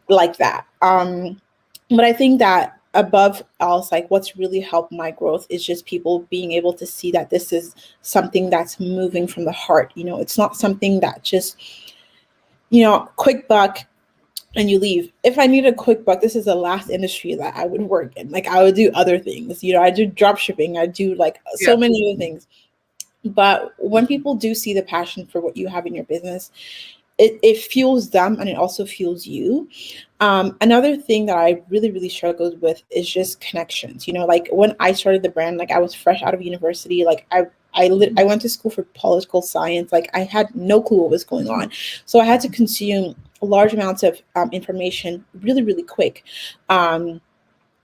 like that. But I think that above else, like what's really helped my growth is just people being able to see that this is something that's moving from the heart. You know, it's not something that just, quick buck and you leave. If I need a quick buck, this is the last industry that I would work in. Like I would do other things. You know, I do drop shipping, I do like so Yeah. many other things. But when people do see the passion for what you have in your business, it fuels them and it also fuels you. Another thing that I really struggled with is just connections. You know, like when I started the brand, like I was fresh out of university. Like I went to school for political science. Like I had no clue what was going on. So I had to consume large amounts of information really quick.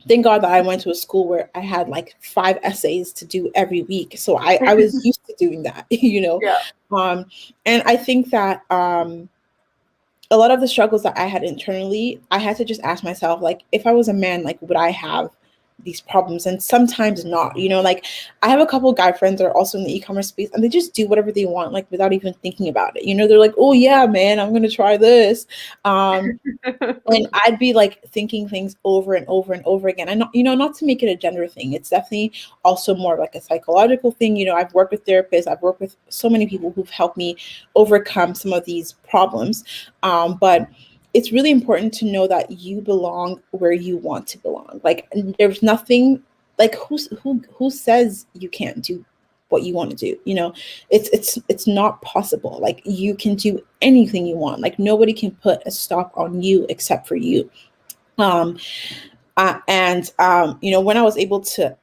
Thank God that I went to a school where I had like 5 essays to do every week. So I was used to doing that, you know. Yeah. And I think that a lot of the struggles that I had internally, I had to just ask myself, like, if I was a man, like, would I have these problems? And sometimes not, like I have a couple of guy friends that are also in the e-commerce space and they just do whatever they want, like without even thinking about it. They're like, oh yeah, man, I'm going to try this. And I'd be like thinking things over and over and over again. And not to make it a gender thing. It's definitely also more like a psychological thing. I've worked with therapists. I've worked with so many people who've helped me overcome some of these problems. But it's really important to know that you belong where you want to belong. Like there's nothing like who says you can't do what you want to do. It's not possible. Like you can do anything you want. Like nobody can put a stop on you except for you. And when I was able to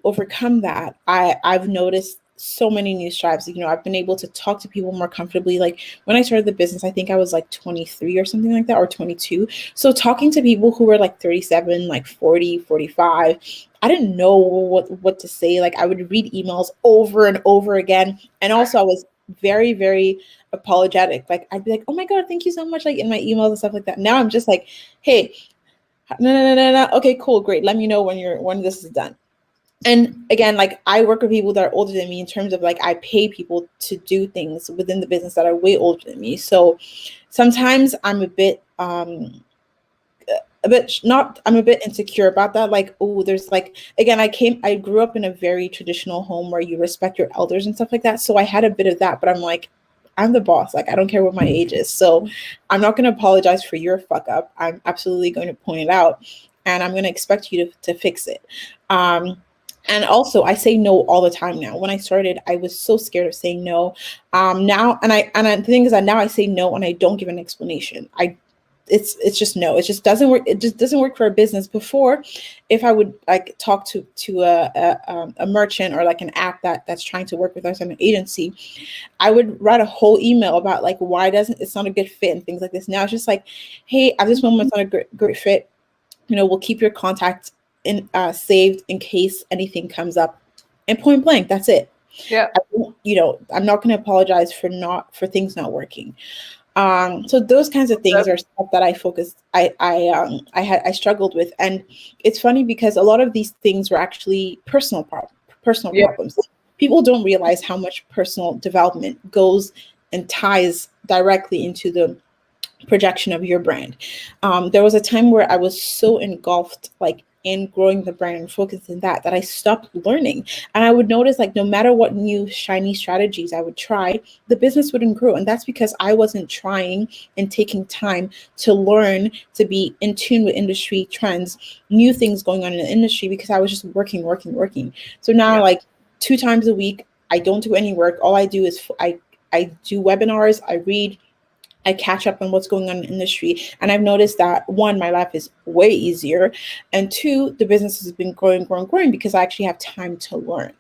overcome that, I've noticed so many new strides. You know, I've been able to talk to people more comfortably. Like when I started the business, I think I was like 23 or something like that, or 22. So talking to people who were like 37, like 40, 45, I didn't know what to say. Like I would read emails over and over again. And also I was very, very apologetic. Like I'd be like, oh my God, thank you so much, like in my emails and stuff like that. Now I'm just like, hey, no. Okay, cool, great. Let me know when this is done. And again, like I work with people that are older than me in terms of like I pay people to do things within the business that are way older than me. So sometimes I'm a bit insecure about that. Like, oh, there's like, again, I grew up in a very traditional home where you respect your elders and stuff like that. So I had a bit of that, but I'm like, I'm the boss. Like, I don't care what my age is. So I'm not going to apologize for your fuck up. I'm absolutely going to point it out, and I'm going to expect you to fix it. And also I say no all the time now. When I started, I was so scared of saying no. Now, the thing is that now I say no and I don't give an explanation. It's just no. It just doesn't work. It just doesn't work for a business. Before, if I would like talk to a merchant or like an app that's trying to work with us in an agency, I would write a whole email about like why it's not a good fit and things like this. Now it's just like, hey, at this moment it's not a great fit. You know, we'll keep your contact in saved in case anything comes up, and point blank, that's it. Yeah. I'm not going to apologize for things not working. So those kinds of things are stuff that I struggled with. And it's funny because a lot of these things were actually personal Yeah. problems. People don't realize how much personal development goes and ties directly into the projection of your brand. There was a time where I was so engulfed like in growing the brand and focusing that I stopped learning. And I would notice like no matter what new shiny strategies I would try, the business wouldn't grow. And that's because I wasn't trying and taking time to learn, to be in tune with industry trends, new things going on in the industry, because I was just working. So now like 2 times a week, I don't do any work. All I do is I do webinars, I read, I catch up on what's going on in the industry. And I've noticed that 1, my life is way easier. And 2, the business has been growing because I actually have time to learn,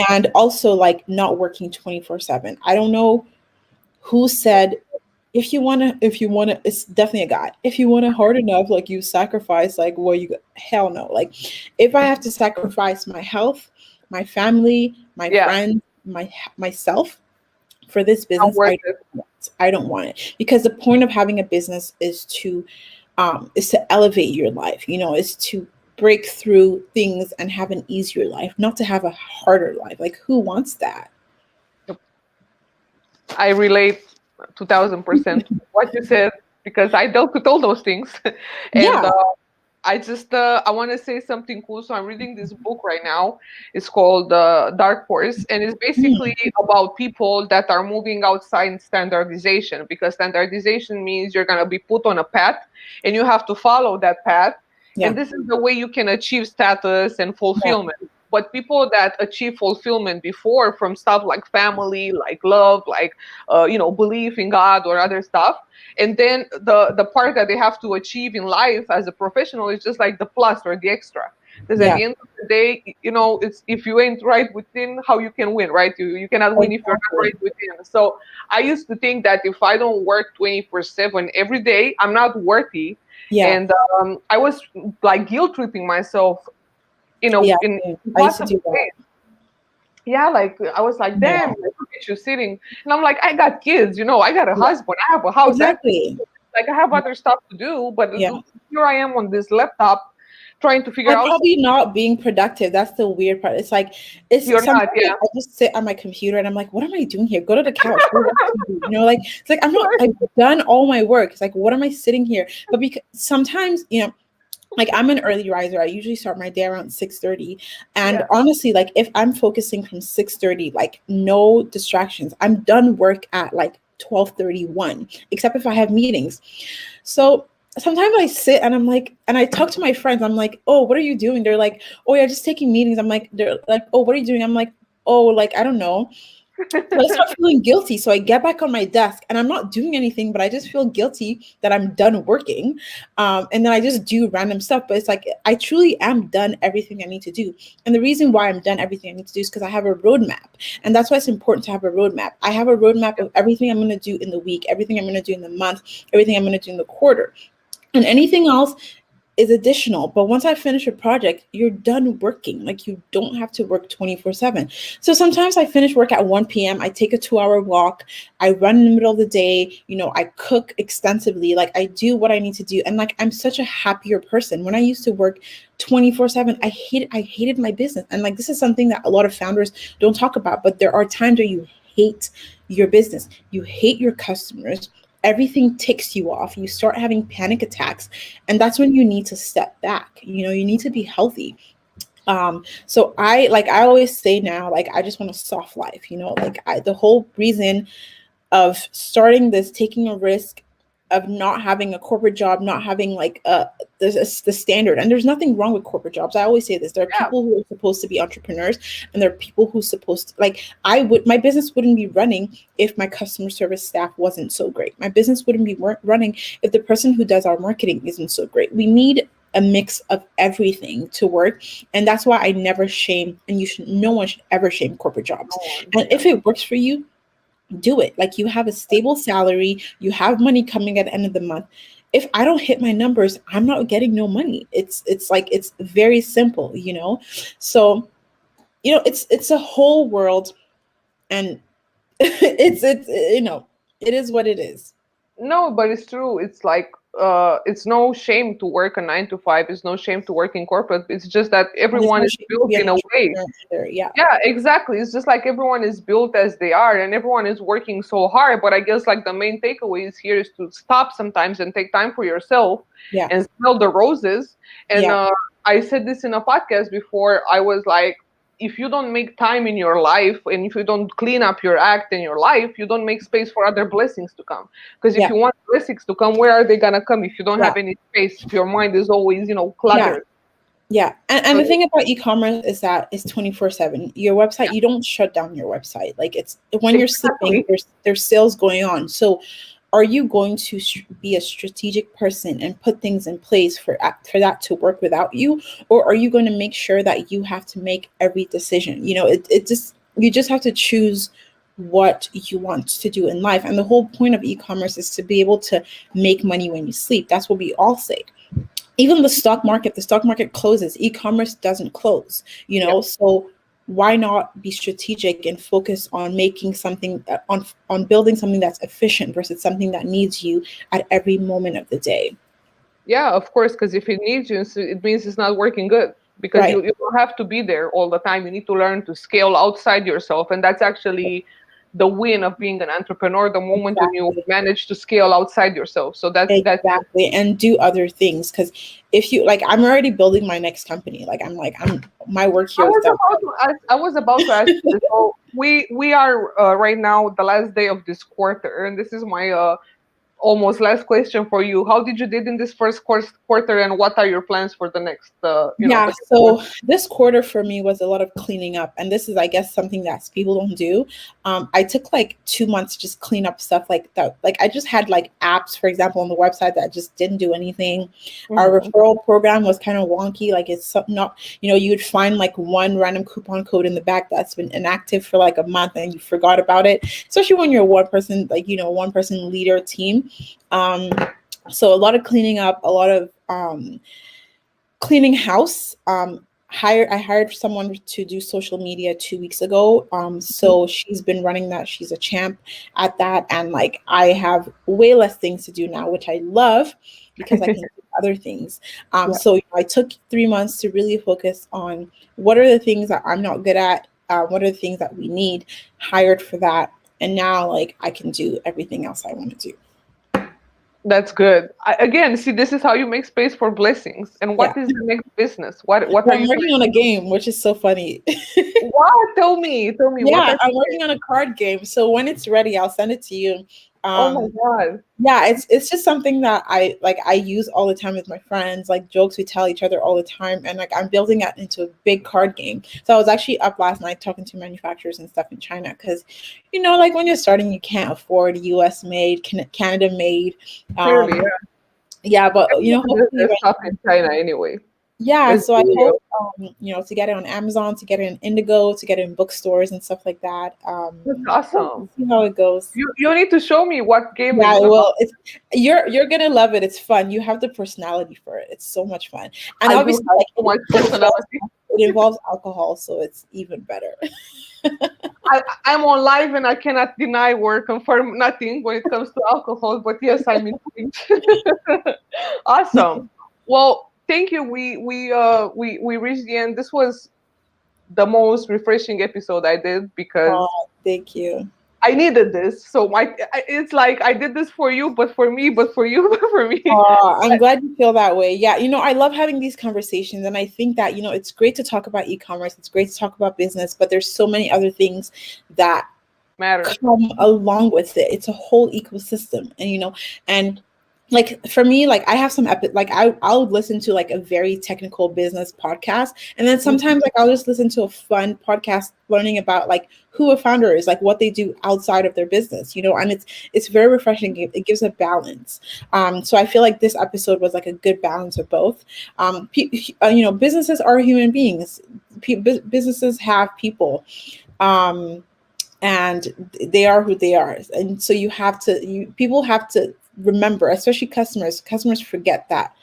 and also like not working 24/7. I don't know who said, if you want to, it's definitely a guy. If you want it hard enough, like you sacrifice, like, well, hell no. Like if I have to sacrifice my health, my family, my friends, myself, for this business, I don't want it, because the point of having a business is to elevate your life, is to break through things and have an easier life, not to have a harder life. Like who wants that? I relate 2000% what you said, because I dealt with all those things. And I want to say something cool. So I'm reading this book right now. It's called Dark Horse, and it's basically about people that are moving outside standardization, because standardization means you're going to be put on a path and you have to follow that path. And this is the way you can achieve status and fulfillment. But people that achieve fulfillment before from stuff like family, like love, like belief in God or other stuff, and then the part that they have to achieve in life as a professional is just like the plus or the extra. Because at the end of the day, it's if you ain't right within, how you can win, right? You cannot win if you're not right within. So I used to think that if I don't work 24/7 every day, I'm not worthy. And I was like guilt tripping myself, in possible ways. Yeah, like I was like, damn, like, look at you sitting. And I'm like, I got kids, I got a husband, I have a house. Exactly. Like I have other stuff to do, but here I am on this laptop trying to figure I'm out. probably not being productive. That's the weird part. It's like, You're not, I just sit on my computer and I'm like, what am I doing here? Go to the couch. Like, it's like, I've done all my work. It's like, what am I sitting here? But because sometimes, like I'm an early riser. I usually start my day around 6:30. And honestly, like if I'm focusing from 6:30, like no distractions, I'm done work at like 12:31, except if I have meetings. So sometimes I sit and I'm like, and I talk to my friends. I'm like, oh, what are you doing? They're like, oh yeah, just taking meetings. They're like, oh, what are you doing? I'm like, oh, like, I don't know. So I start feeling guilty. So I get back on my desk and I'm not doing anything, but I just feel guilty that I'm done working. And then I just do random stuff. But it's like I truly am done everything I need to do. And the reason why I'm done everything I need to do is because I have a roadmap. And that's why it's important to have a roadmap. I have a roadmap of everything I'm going to do in the week, everything I'm going to do in the month, everything I'm going to do in the quarter. And anything else is additional. But once I finish a project, you're done working. Like you don't have to work 24/7. So sometimes I finish work at 1 p.m. I take a 2-hour walk. I run in the middle of the day. I cook extensively. Like I do what I need to do. And like I'm such a happier person. When I used to work 24/7, I hated my business. And like this is something that a lot of founders don't talk about. But there are times where you hate your business. You hate your customers. Everything ticks you off. You start having panic attacks. And that's when you need to step back. You need to be healthy. So I always say now, like, I just want a soft life, the whole reason of starting this, taking a risk of not having a corporate job, not having like the standard. And there's nothing wrong with corporate jobs. I always say this. There are Yeah. people who are supposed to be entrepreneurs, and there are people who supposed to, like, my business wouldn't be running if my customer service staff wasn't so great. My business wouldn't be running if the person who does our marketing isn't so great. We need a mix of everything to work. And that's why I never shame, and no one should ever shame corporate jobs. And if it works for you, do it. Like you have a stable salary, you have money coming at the end of the month. If I don't hit my numbers, I'm not getting no money. It's very simple. So it's a whole world, and it is what it is. No, but it's true. It's like it's no shame to work a 9 to 5. It's no shame to work in corporate. It's just that And there's everyone no is shame to built be an in a way. entrepreneur either. Yeah. Yeah, exactly. It's just like everyone is built as they are, and everyone is working so hard. But I guess like the main takeaway is here is to stop sometimes and take time for yourself Yeah. and smell the roses. And Yeah. I said this in a podcast before. I was like, if you don't make time in your life and if you don't clean up your act in your life, you don't make space for other blessings to come. Because if Yeah. you want blessings to come, where are they gonna come if you don't Yeah. have any space? If your mind is always, Yeah. cluttered. Yeah. And So the thing about e-commerce is that it's 24/7. Your website, you don't shut down your website. Like it's when you're sleeping, exactly. there's sales going on. So are you going to be a strategic person and put things in place for that to work without you? Or are you going to make sure that you have to make every decision? You just have to choose what you want to do in life. And the whole point of e-commerce is to be able to make money when you sleep. That's what we all say. Even the stock market closes, e-commerce doesn't close, Yeah. so why not be strategic and focus on making something on building something that's efficient versus something that needs you at every moment of the day. Yeah, of course, because if it needs you, it means it's not working good. Because Right. you don't have to be there all the time. You need to learn to scale outside yourself. And that's actually the win of being an entrepreneur, the moment when you Exactly. manage to scale outside yourself. So that's Exactly. And do other things, because if you like, I'm already building my next company. I'm my work I here is was done. about to ask. I was about to ask you. So we are right now the last day of this quarter, and this is my almost last question for you. How did you did in this first quarter, and what are your plans for the next, Yeah, the next quarter? so this quarter for me was a lot of cleaning up, and this is, I guess, something that people don't do. I took like 2 months to just clean up stuff like that. Like I just had like apps, for example, on the website that just didn't do anything. Our Mhm. referral program was kind of wonky. Like not, you'd find like one random coupon code in the back that's been inactive for like a month and you forgot about it. Especially when you're one person, like one person leader team. Um, so a lot of cleaning up, a lot of cleaning house. I hired someone to do social media 2 weeks ago. So she's been running that. She's a champ at that. And like I have way less things to do now, which I love because I can do other things. Yeah. So I took 3 months to really focus on what are the things that I'm not good at, what are the things that we need, hired for that. And now like I can do everything else I want to do. That's good. Again, see, this is how you make space for blessings. And Yeah. what is the next business? What Well, are I'm you working on a game, which is so funny. What? Tell me, what Yeah, are I'm you working on a card game. So when it's ready, I'll send it to you. Oh my Um, God. yeah, it's just something that I use all the time with my friends, like jokes we tell each other all the time, and like I'm building it into a big card game. So I was actually up last night talking to manufacturers and stuff in China because, like when you're starting, you can't afford US made, Canada made. Clearly, Um, yeah. yeah, but Everyone does hopefully, their stuff in China anyway. yeah, Let's so be I real. hope to get it on Amazon, to get it in Indigo, to get it in bookstores and stuff like that. That's Yeah, we'll awesome. see how it goes. You need to show me what game Yeah, it's it about. will. It's you're gonna love it. It's fun. You have the personality for it. It's so much fun. And I do obviously, have like so much it involves personality. it involves alcohol, so it's even better. I'm on live and I cannot deny or confirm nothing when it comes to alcohol, but yes, I'm intrigued. Awesome. Well, thank you. We reached the end. This was the most refreshing episode I did because Oh, thank you. I needed this. So it's like I did this for you, but for me, but for you, but for me. I'm glad you feel that way. Yeah, I love having these conversations, and I think that it's great to talk about e-commerce. It's great to talk about business, but there's so many other things that Matter. come along with it. It's a whole ecosystem, and like for me, like I have some like I'll listen to like a very technical business podcast, and then sometimes like I'll just listen to a fun podcast learning about like who a founder is, like what they do outside of their business, and it's very refreshing. It gives a balance. So I feel like this episode was like a good balance of both. Businesses are human beings. Businesses have people. Um, and they are who they are, and so people have to remember, especially customers forget that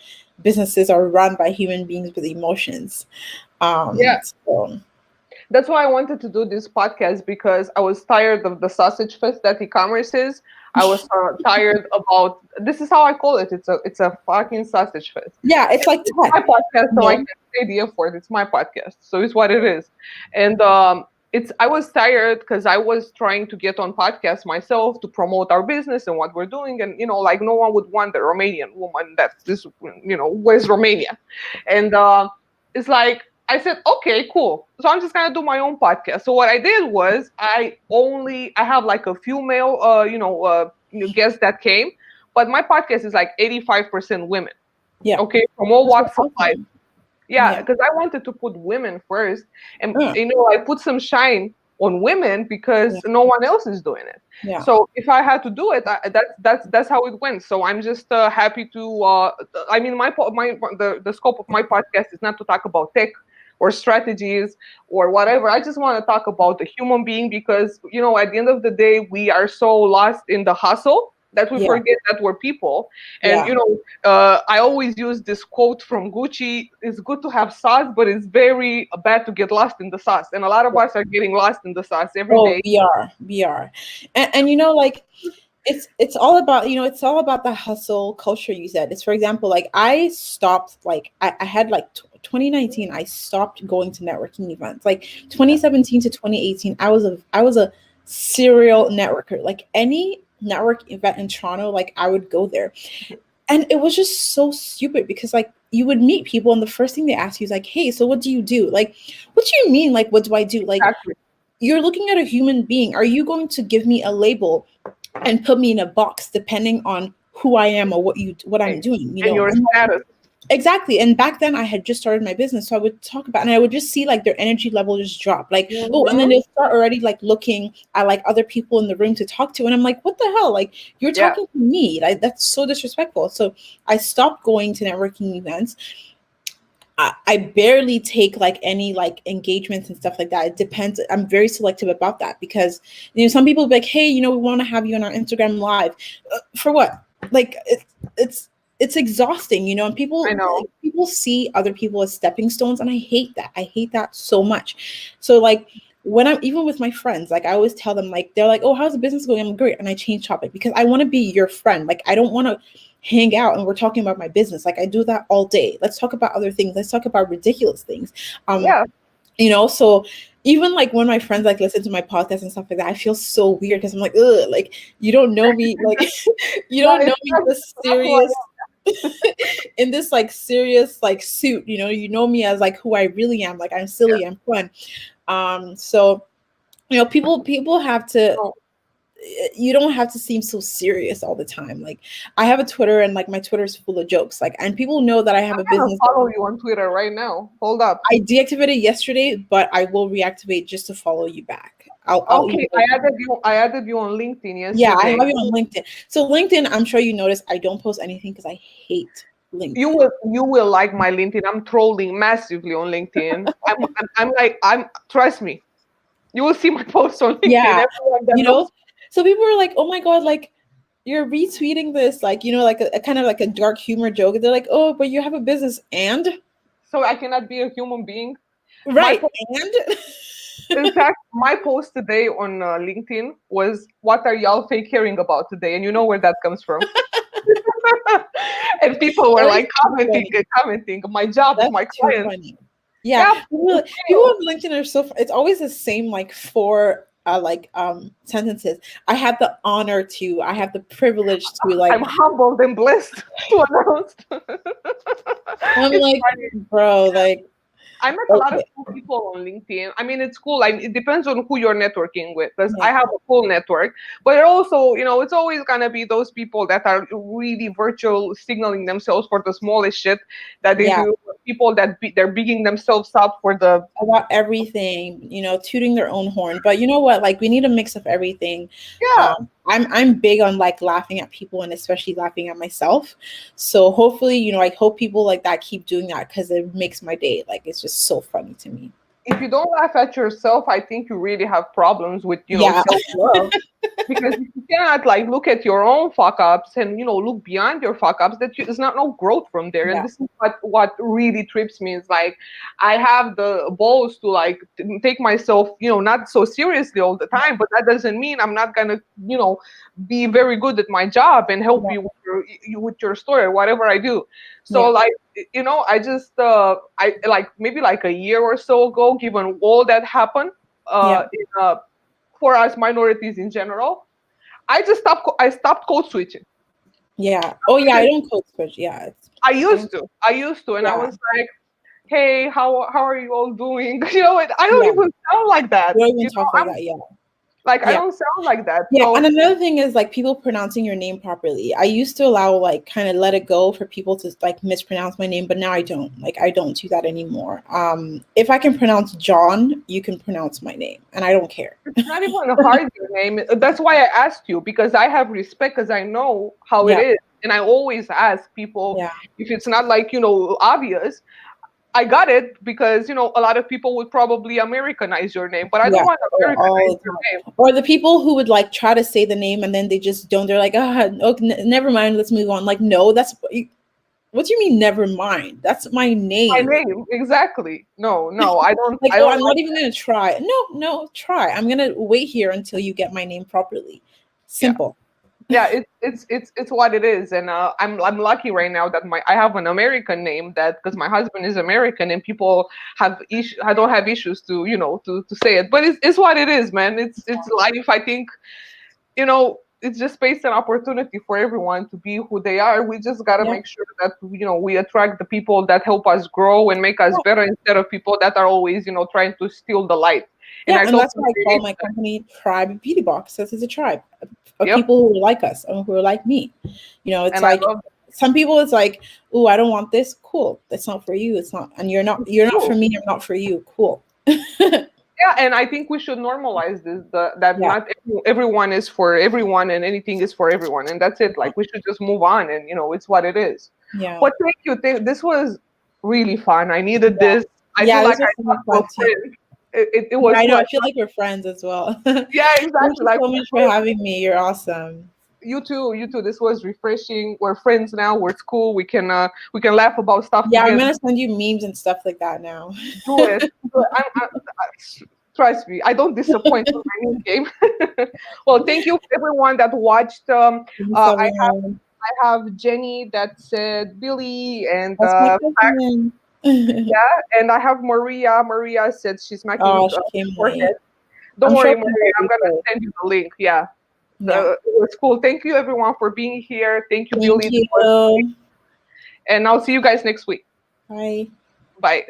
businesses are run by human beings with emotions. Yeah. So That's why I wanted to do this podcast because I was tired of the sausage fest that e-commerce is. I was tired about this is how I call it. It's a fucking sausage fest. yeah, it's like It's tech, my podcast, you so I know. can say the F word. It's my podcast, so it's what it is. And it's I was tired because I was trying to get on podcasts myself to promote our business and what we're doing, and like no one would want the Romanian woman that this where's Romania, and it's like I said, okay, cool. So I'm just gonna do my own podcast. So what I did was I have like a few male guests that came, but my podcast is like 85% women. Yeah, Okay, from all that's walks what's of life. awesome. Yeah, Yeah. because I wanted to put women first, and Yeah. I put some shine on women because Yeah. no one else is doing it. Yeah. So if I had to do it, that's how it went. So I'm just happy to. I mean, the scope of my podcast is not to talk about tech or strategies or whatever. I just want to talk about the human being because at the end of the day, we are so lost in the hustle that we Yeah. forget that we're people. And Yeah. I always use this quote from Gucci: "It's good to have sauce, but it's very bad to get lost in the sauce." And a lot of Yeah. us are getting lost in the sauce every Oh, day. we are, and like it's all about the hustle culture. You said it's, for example, like I stopped, like I had like 2019 I stopped going to networking events. Like 2017 to 2018 I was a serial networker. Like any network event in Toronto, like I would go there, and it was just so stupid because like you would meet people and the first thing they ask you is like, hey, so what do you do? Like, what do you mean, like what do I do? Like, Exactly. you're looking at a human being. Are you going to give me a label and put me in a box depending on who I am or what I'm doing? And your status. Exactly. And back then I had just started my business. So I would talk about, and I would just see like their energy level just drop. Like, oh, and then Mhm. they'll start already like looking at like other people in the room to talk to. And I'm like, what the hell? Like, you're Yeah. talking to me. Like, that's so disrespectful. So I stopped going to networking events. I barely take like any like engagements and stuff like that. It depends. I'm very selective about that because some people be like, hey, we want to have you on our Instagram live. For what? Like it's exhausting, and I people know. people see other people as stepping stones, and I hate that. I hate that so much. So like when I'm even with my friends, like I always tell them, like they're like, oh, how's the business going? I'm great, and I change topic because I want to be your friend. Like I don't want to hang out and we're talking about my business. Like I do that all day. Let's talk about other things. Let's talk about ridiculous things. Yeah. So even like when my friends like listen to my podcast and stuff like that, I feel so weird because I'm like, ugh, like you don't know me, like you No, don't know me in this that's who I serious in this like serious like suit. You know me as like who I really am. Like I'm silly, I'm fun. So people have to am. you don't have to seem so serious all the time. Like I have a Twitter and like my Twitter is full of jokes. Like, and people know that I have I'm a gonna business. follow you on Twitter right now. Hold up. I deactivated yesterday, but I will reactivate just to follow you back. I'll Okay, email you. I added you on LinkedIn Yeah, I yesterday. have you on LinkedIn. So LinkedIn, I'm sure you noticed I don't post anything because I hate LinkedIn. You will like my LinkedIn. I'm trolling massively on LinkedIn. I'm like trust me. You will see my posts on LinkedIn. Yeah, Everyone that you knows, know. So people are like, "Oh my god, like you're retweeting this, like like a kind of like a dark humor joke." And they're like, "Oh, but you have a business and so I cannot be a human being. My right and." In fact, my post today on LinkedIn was, "What are y'all fake caring about today?" And you know where that comes from. And people were That is like too commenting funny. and commenting. My job, That's my too clients. funny. Yeah, Yeah, people on LinkedIn are so. It's always the same like four sentences. I have the honor to. I have the privilege to. I'm Like humbled and blessed to announce. I'm It's like, funny. bro, like I met a lot of okay, cool people on LinkedIn. I mean, it's cool. It depends on who you're networking with, because yeah, I have a full network. But it also, it's always gonna be those people that are really virtual, signaling themselves for the smallest shit that they yeah. do. People that they're bigging themselves up for the About everything, tooting their own horn. But you know what? Like we need a mix of everything. yeah. I'm big on like laughing at people and especially laughing at myself. So hopefully, I hope people like that keep doing that because it makes my day. Like it's just so funny to me. If you don't laugh at yourself, I think you really have problems with Yeah, self love. Because if you cannot like look at your own fuck ups and look beyond your fuck ups, there's not no growth from there. And yeah, this is what really trips me, is like I have the balls to like take myself not so seriously all the time, but that doesn't mean I'm not gonna be very good at my job and help yeah, you with with your story or whatever I do. So yeah, like I just I like maybe like a year or so ago, given all that happened yeah, in for us minorities in general, I stopped code switching. yeah. Oh yeah, I don't code switch. Yeah, I don't. I used to, and I Yeah, was like, "Hey, how are you all doing?" I don't yeah. even sound like that. You don't even talk like I'm that. Yeah, like, I yeah. don't sound like that. Yeah, So and another thing is like people pronouncing your name properly. I used to allow like kind of let it go for people to like mispronounce my name, but now I don't. Like I don't do that anymore. If I can pronounce John, you can pronounce my name, and I don't care. it's not even a hard name. That's why I asked you, because I have respect, because I know how it Yeah, is, and I always ask people yeah, if it's not like obvious. I got it because a lot of people would probably Americanize your name, but I don't yeah. want to Oh, all Americanize the your name. time. Or the people who would like try to say the name and then they just don't. They're like, okay, never mind. Let's move on. Like, no, what do you mean? Never mind. That's my My name. name, exactly. No, no, I don't. Like, I oh, don't I'm not like. even gonna try. No, no, try. I'm gonna wait here until you get my name properly. Yeah, Simple. yeah. It's what it is, and I'm lucky right now that I have an American name, that because my husband is American, and people have issue. I don't have issues to to say it, but it's what it is, man. It's life. I think it's just space and opportunity for everyone to be who they are. We just got to Yeah. make sure that we attract the people that help us grow and make us better, instead of people that are always trying to steal the light. And Yeah, I and that's totally why I call relate my to that. company Tribe Beauty Box. This is a tribe of Yep, people who are like us and who are like me. It's and I like love some people it's like, oh, I don't want this. Cool. That's not for you. It's not, and you're not for you. me, I'm not for you. Cool. Yeah, and I think we should normalize this, that Yeah. not everyone is for everyone and anything is for everyone, and that's it. Like, we should just move on, and it's what it is. Yeah. But thank you. This was really fun. I needed Yeah. this. I feel Yeah, like this I was super talked to a fun too. friend. It Yeah, was I know. fun. I feel like we're friends as well. Yeah, Thank exactly. you Like, so much for having me. You're awesome. you too, you too. This was refreshing. We're friends now. We're cool. We can laugh about stuff Yeah, I'm together. gonna send you memes and stuff like that now. Do it. Do it. Trust me, I don't disappoint on my new game. Well, thank you for everyone that watched. Thanks, I have everyone. I have Jenny that said Billy, and That's my cousin. yeah, and I have Maria. Maria said she's smacking Oh, she came forehead. late. Don't I'm sure worry, we Maria. will I'm gonna replay. send you the link. Yeah, Yeah. it was cool. Thank you everyone for being here. Thank you, Thank Billy. This was great. you. And I'll see you guys next week. Bye. Bye.